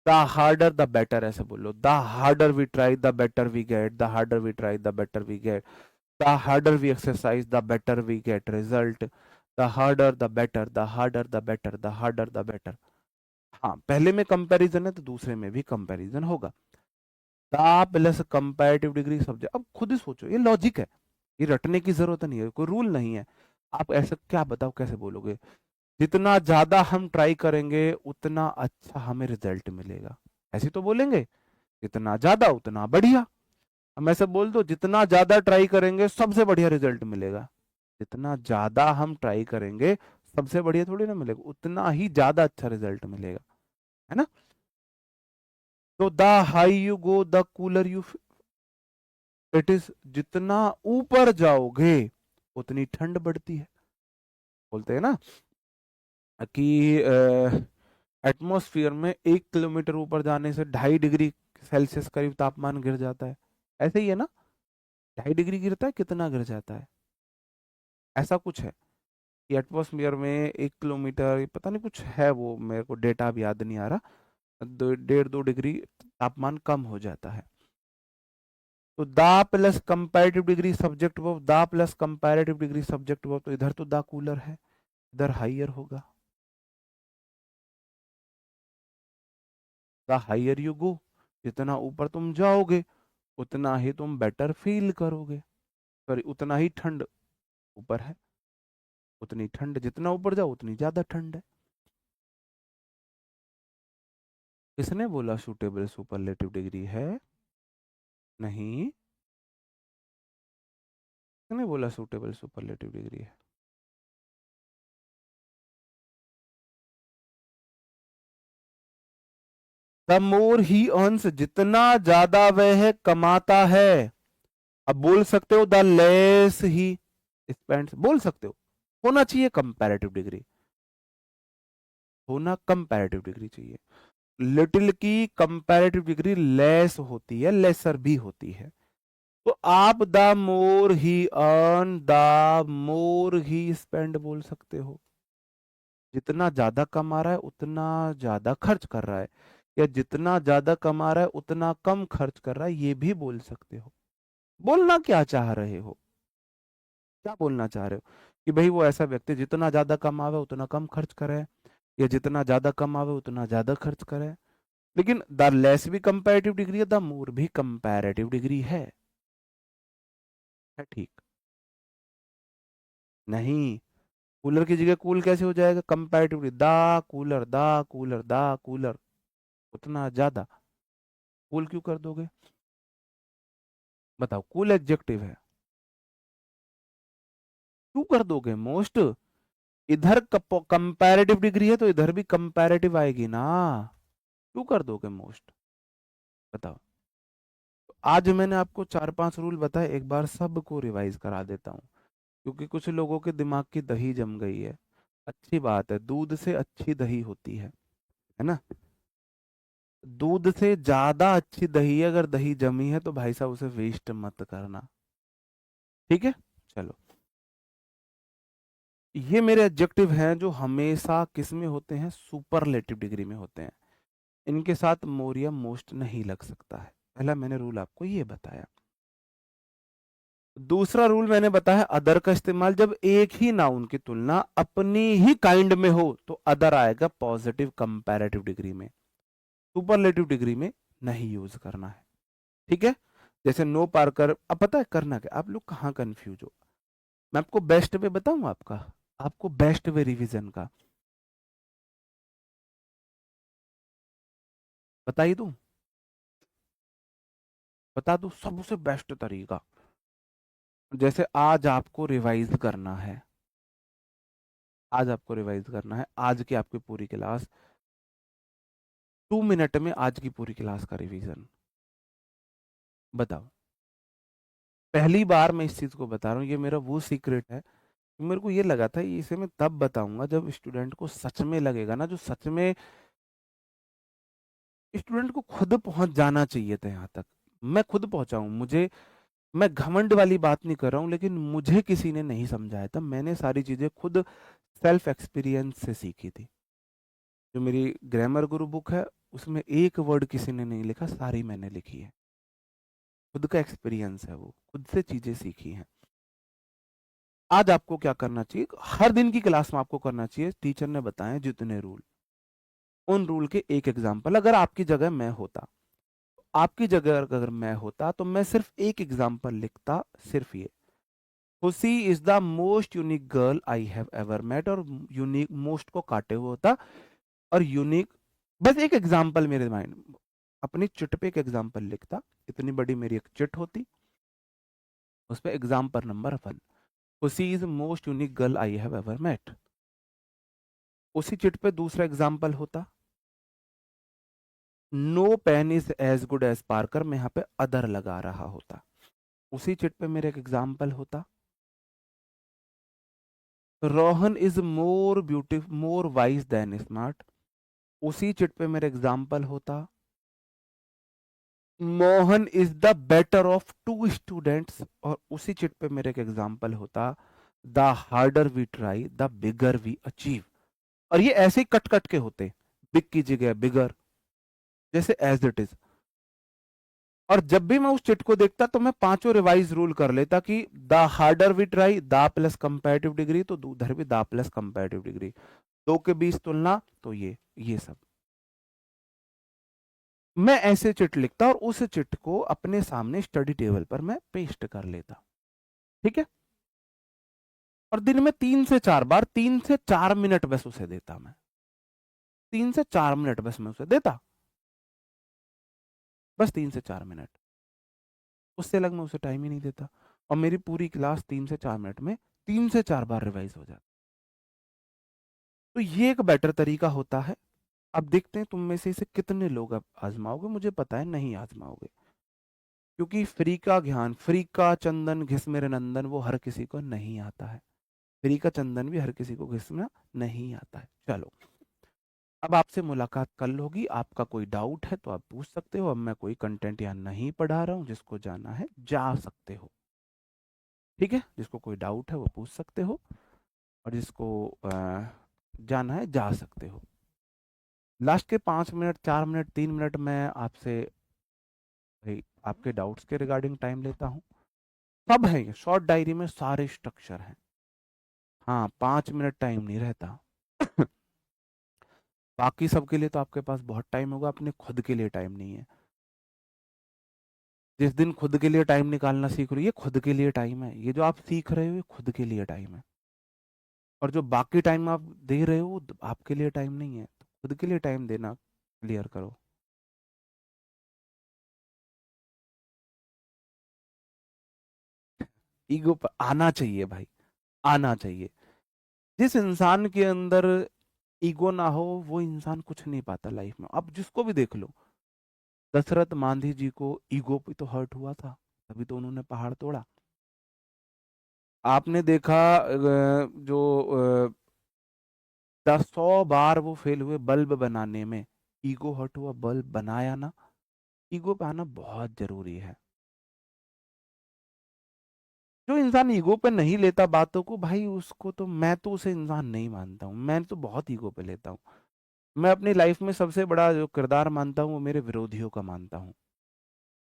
द हार्डर द बेटर, ऐसे बोलो। The harder we try the better we get, the harder we try the better we get, the harder we exercise the better we get result, the harder the better, the harder the better, the harder the better. हाँ, पहले में कंपैरिजन है तो दूसरे में भी कंपैरिजन होगा। The plus comparative degree subject, अब खुद ही सोचो, ये लॉजिक है, ये रटने की जरूरत नहीं है, कोई रूल नहीं है। आप ऐसे क्या बताओ कैसे बोलोगे। जितना ज्यादा हम ट्राई करेंगे उतना अच्छा हमें रिजल्ट मिलेगा, ऐसे तो बोलेंगे। जितना ज्यादा उतना बढ़िया। हम ऐसे बोल दो, जितना ज्यादा ट्राई करेंगे सबसे बढ़िया रिजल्ट मिलेगा। जितना ज्यादा हम ट्राई करेंगे सबसे बढ़िया थोड़ी ना मिलेगा, उतना ही ज्यादा अच्छा रिजल्ट मिलेगा, है ना। तो the high you go the cooler you, it is, जितना ऊपर जाओगे उतनी ठंड बढ़ती है। बोलते हैं ना कि एटमॉस्फेयर में 1 किलोमीटर ऊपर जाने से 2.5 डिग्री सेल्सियस करीब तापमान गिर जाता है। ऐसे ही है ना, 2.5 डिग्री गिरता है, कितना गिर जाता है, ऐसा कुछ है। कि एटमॉस्फेयर में 1 किलोमीटर, ये पता नहीं कुछ है, वो मेरे को डेटा अब याद नहीं आ रहा, 1.5-2 डिग्री तापमान कम हो जाता है। तो the plus comparative degree subject verb, the plus comparative degree subject verb, तो इधर तो द कूलर है, इधर हाइयर होगा। द हाइयर यू गो, जितना ऊपर तुम जाओगे उतना ही तुम बेटर फील करोगे। सॉरी, उतना ही ठंड ऊपर है, उतनी ठंड, जितना ऊपर जाओ उतनी ज्यादा ठंड है। किसने बोला सूटेबल सुपरलेटिव डिग्री है? नहीं, किसने बोला सूटेबल सुपरलेटिव डिग्री है? द मोर ही अर्न्स, जितना ज्यादा वह कमाता है। अब बोल सकते हो द लेस ही स्पेंड्स, बोल सकते हो। होना चाहिए कंपैरेटिव डिग्री, होना कंपैरेटिव डिग्री चाहिए। लिटिल की कंपैरेटिव डिग्री लेस होती है, लेसर भी होती है। तो आप the more he earn the more he spend बोल सकते हो। जितना ज्यादा कमा रहा है उतना ज्यादा खर्च कर रहा है, या जितना ज्यादा कमा रहा है उतना कम खर्च कर रहा है, ये भी बोल सकते हो। बोलना क्या चाह रहे हो, क्या बोलना चाह रहे हो? कि भाई वो ऐसा व्यक्ति जितना ज्यादा कमावे उतना कम खर्च करे, या जितना ज्यादा कमावे उतना ज्यादा खर्च करे। लेकिन द लेस भी कंपैरेटिव डिग्री है, द मोर भी कंपैरेटिव डिग्री है ठीक। नहीं, कूलर की जगह कूल कैसे हो जाएगा? Comparative the cooler, the cooler, the cooler, उतना ज्यादा। कूल क्यों कर दोगे? बताओ, कूल एडजेक्टिव है, क्यों कर दोगे मोस्ट? इधर कंपैरेटिव डिग्री है तो इधर भी कंपैरेटिव आएगी ना, क्यों कर दोगे मोस्ट? बताओ। आज मैंने आपको 4-5 रूल बताए, एक बार सबको रिवाइज करा देता हूँ, क्योंकि कुछ लोगों के दिमाग की दही जम गई है। अच्छी बात है, दूध से अच्छी दही होती है ना? दूध से ज्यादा अच्छी दही है, अगर दही जमी है तो भाई साहब उसे वेस्ट मत करना, ठीक है? चलो, ये मेरे एडजेक्टिव हैं जो हमेशा किस में होते हैं? सुपरलेटिव डिग्री में होते हैं। इनके साथ मोर या मोस्ट नहीं लग सकता है। पहला मैंने रूल आपको ये बताया। दूसरा रूल मैंने बताया, अदर का इस्तेमाल जब एक ही नाउन की तुलना अपनी ही काइंड में हो तो अदर आएगा पॉजिटिव कंपैरेटिव डिग्री में, सुपरलेटिव डिग्री में नहीं यूज करना है, ठीक है? जैसे नो पार्कर, अब पता है करना क्या, आप लोग कहाँ कंफ्यूज हो? मैं आपको बेस्ट वे बताऊं, आपको बेस्ट वे रिवीजन का बता ही दूं, बता दूं सबसे बेस्ट तरीका। जैसे आज आपको रिवाइज करना है, आज आपको रिवाइज करना है, आज की आपकी पूरी क्लास, 2 मिनट में आज की पूरी क्लास का रिवीजन। बताओ, पहली बार मैं इस चीज को बता रहा हूँ, ये मेरा वो सीक्रेट है। मेरे को ये लगा था इसे मैं तब बताऊंगा जब स्टूडेंट को सच में लगेगा ना, जो सच में स्टूडेंट को खुद पहुंच जाना चाहिए था यहाँ तक। मैं खुद पहुंचा हूँ, मुझे, मैं घमंड वाली बात नहीं कर रहा हूँ, लेकिन मुझे किसी ने नहीं समझाया था, मैंने सारी चीजें खुद सेल्फ एक्सपीरियंस से सीखी थी। जो मेरी ग्रामर गुरु बुक है, उसमें एक वर्ड किसी ने नहीं लिखा, सारी मैंने लिखी है, खुद का एक्सपीरियंस है, वो खुद से चीजें सीखी हैं। आज आपको क्या करना चाहिए, हर दिन की क्लास में आपको करना चाहिए, टीचर ने बताए जितने रूल, उन रूल के एक एग्जाम्पल। अगर आपकी जगह मैं होता, आपकी जगह अगर मैं होता तो मैं सिर्फ एक एग्जाम्पल लिखता, सिर्फ ये, Khushi is the most unique girl I have ever met, और यूनिक मोस्ट को काटे हुए होता, और यूनिक, बस एक एग्जाम्पल मेरे माइंड, अपनी चिट पे एक एग्जाम्पल लिखता, इतनी बड़ी मेरी एक चिट होती, उस पर example number 1, Khushi is most unique girl I have ever met. उसी चिट पे दूसरा एग्जाम्पल होता, no pen is as good as Parker, मैं यहाँ पे अदर लगा रहा होता। उसी चिट पे मेरा एक एग्जाम्पल होता, Rohan is more beautiful more wise than smart. उसी चिट पे मेरा एग्जाम्पल होता, Mohan is the better of 2 students. और उसी चिट पे मेरा एक एग्जाम्पल होता, the harder we try the bigger we achieve. और ये ऐसे ही कट कट के होते, बिग की जगह बिगर, जैसे एज इट इज। और जब भी मैं उस चिट को देखता तो मैं पांचों रिवाइज रूल कर लेता कि the harder we try the plus comparative degree, तो उधर भी द प्लस कंपैरेटिव डिग्री, दो के बीच तुलना, तो ये सब मैं ऐसे चिट लिखता और उस चिट को अपने सामने स्टडी टेबल पर मैं पेस्ट कर लेता, ठीक है? और दिन में 3 से 4 बार, 3 से 4 मिनट बस उसे देता मैं, 3 से 4 मिनट बस मैं उसे देता, बस 3 से 4 मिनट, उससे अलग मैं उसे टाइम ही नहीं देता। और मेरी पूरी क्लास 3 से 4 मिनट में 3 से 4 बार रिवाइज हो जाती। तो ये एक बेटर तरीका होता है। अब देखते हैं तुम में से इसे कितने लोग अब आजमाओगे, मुझे पता है नहीं आजमाओगे, क्योंकि फ्री का ज्ञान, फ्री का चंदन घिस मेरे नंदन, वो हर किसी को नहीं आता है, फ्री का चंदन भी हर किसी को घिसना नहीं आता है। चलो, अब आपसे मुलाकात कल होगी, आपका कोई डाउट है तो आप पूछ सकते हो। अब मैं कोई कंटेंट यहाँ नहीं पढ़ा रहा हूँ, जिसको जाना है जा सकते हो, ठीक है? जिसको कोई डाउट है वो पूछ सकते हो, और जिसको जाना है जा सकते हो। लास्ट के 5 मिनट, 4 मिनट, 3 मिनट मैं आपसे भाई आपके डाउट्स के रिगार्डिंग टाइम लेता हूँ। सब है शॉर्ट डायरी में, सारे स्ट्रक्चर हैं। हाँ, 5 मिनट टाइम नहीं रहता। बाकी सबके लिए तो आपके पास बहुत टाइम होगा, अपने खुद के लिए टाइम नहीं है। जिस दिन खुद के लिए टाइम निकालना सीख रही है, खुद के लिए टाइम है, ये जो आप सीख रहे हो ये खुद के लिए टाइम है। और जो बाकी टाइम आप दे रहे हो वो आपके लिए टाइम नहीं है, तो खुद के लिए टाइम देना क्लियर करो। ईगो पर आना चाहिए भाई, आना चाहिए। जिस इंसान के अंदर ईगो ना हो वो इंसान कुछ नहीं पाता लाइफ में। अब जिसको भी देख लो, दशरथ मांझी जी को ईगो पे तो हर्ट हुआ था, तभी तो उन्होंने पहाड़ तोड़ा। आपने देखा जो 100 बार वो फेल हुए बल्ब बनाने में, ईगो हर्ट हुआ, बल्ब बनाया ना। ईगो पे आना बहुत जरूरी है। जो इंसान ईगो पे नहीं लेता बातों को भाई, उसको तो मैं तो उसे इंसान नहीं मानता हूँ। मैं तो बहुत ईगो पे लेता हूँ। मैं अपनी लाइफ में सबसे बड़ा जो किरदार मानता हूँ वो मेरे विरोधियों का मानता हूँ।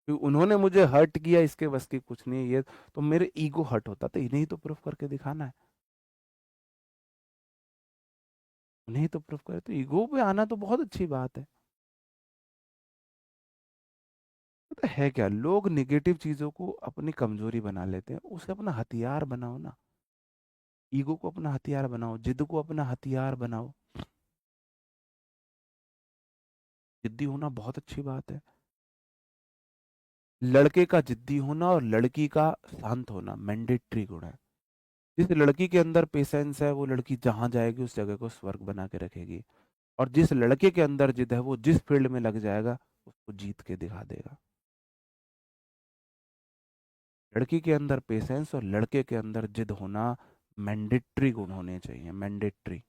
क्योंकि उन्होंने मुझे हर्ट किया, इसके बस की कुछ नहीं है ये। तो मेरे ईगो हर्ट होता तो इन्हें ही तो प्रूफ करके दिखाना है, उन्हें ही तो प्रूफ करे। तो ईगो पे आना तो बहुत अच्छी बात है। तो है क्या, लोग निगेटिव चीजों को अपनी कमजोरी बना लेते हैं, उसे अपना हथियार बनाओ ना। ईगो को अपना हथियार बनाओ, जिद को अपना हथियार बनाओ। जिद्दी होना बहुत अच्छी बात है। लड़के का जिद्दी होना और लड़की का शांत होना मैंडेटरी गुण है। जिस लड़की के अंदर पेशेंस है वो लड़की जहां जाएगी उस जगह को स्वर्ग बना के रखेगी। और जिस लड़के के अंदर जिद है वो जिस फील्ड में लग जाएगा उसको जीत के दिखा देगा। लड़की के अंदर पेशेंस और लड़के के अंदर जिद होना मैंडेटरी गुण होने चाहिए, मैंडेटरी।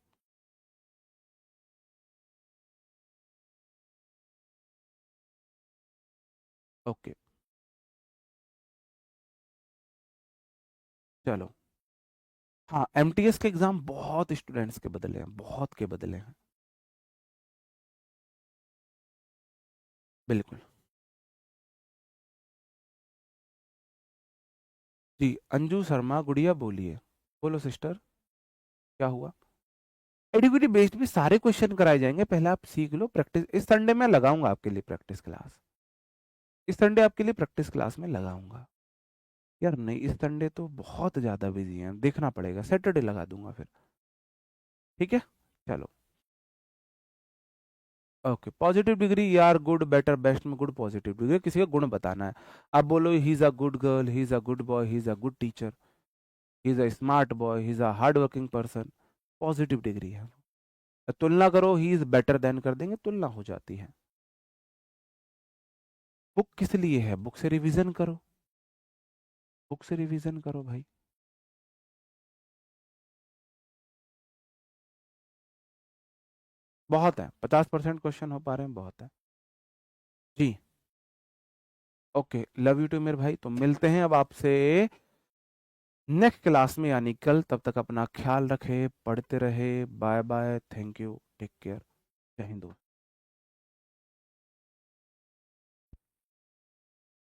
ओके, चलो। हाँ, एमटीएस के एग्जाम बहुत स्टूडेंट्स के बदले हैं, बहुत के बदले हैं। बिल्कुल। जी, अंजू शर्मा गुड़िया बोलिए। बोलो सिस्टर, क्या हुआ? एडीक्यूटी बेस्ड भी सारे क्वेश्चन कराए जाएंगे, पहले आप सीख लो। प्रैक्टिस इस संडे में लगाऊंगा आपके लिए प्रैक्टिस क्लास। इस संडे आपके लिए प्रैक्टिस क्लास में लगाऊंगा। यार नहीं, इस संडे तो बहुत ज्यादा बिजी हैं, देखना पड़ेगा, सैटरडे लगा दूंगा फिर। ठीक है, चलो। ओके, पॉजिटिव डिग्री यार, गुड बेटर बेस्ट में गुड पॉजिटिव डिग्री किसी का गुण बताना है। आप बोलो he is a good girl, he is a good boy, he is a good teacher, he is a smart boy, he is a hard working person, positive degree है। तुलना करो, ही इज बेटर देन कर देंगे, तुलना हो जाती है। बुक किस लिए है? बुक से रिवीजन करो, बुक से रिवीजन करो भाई। बहुत है, 50% क्वेश्चन हो पा रहे हैं, बहुत है। जी, ओके, लव यू टू मेरे भाई। तो मिलते हैं अब आपसे नेक्स्ट क्लास में, यानी कल। तब तक अपना ख्याल रखे, पढ़ते रहे। Bye bye, thank you, take care, जय हिंद।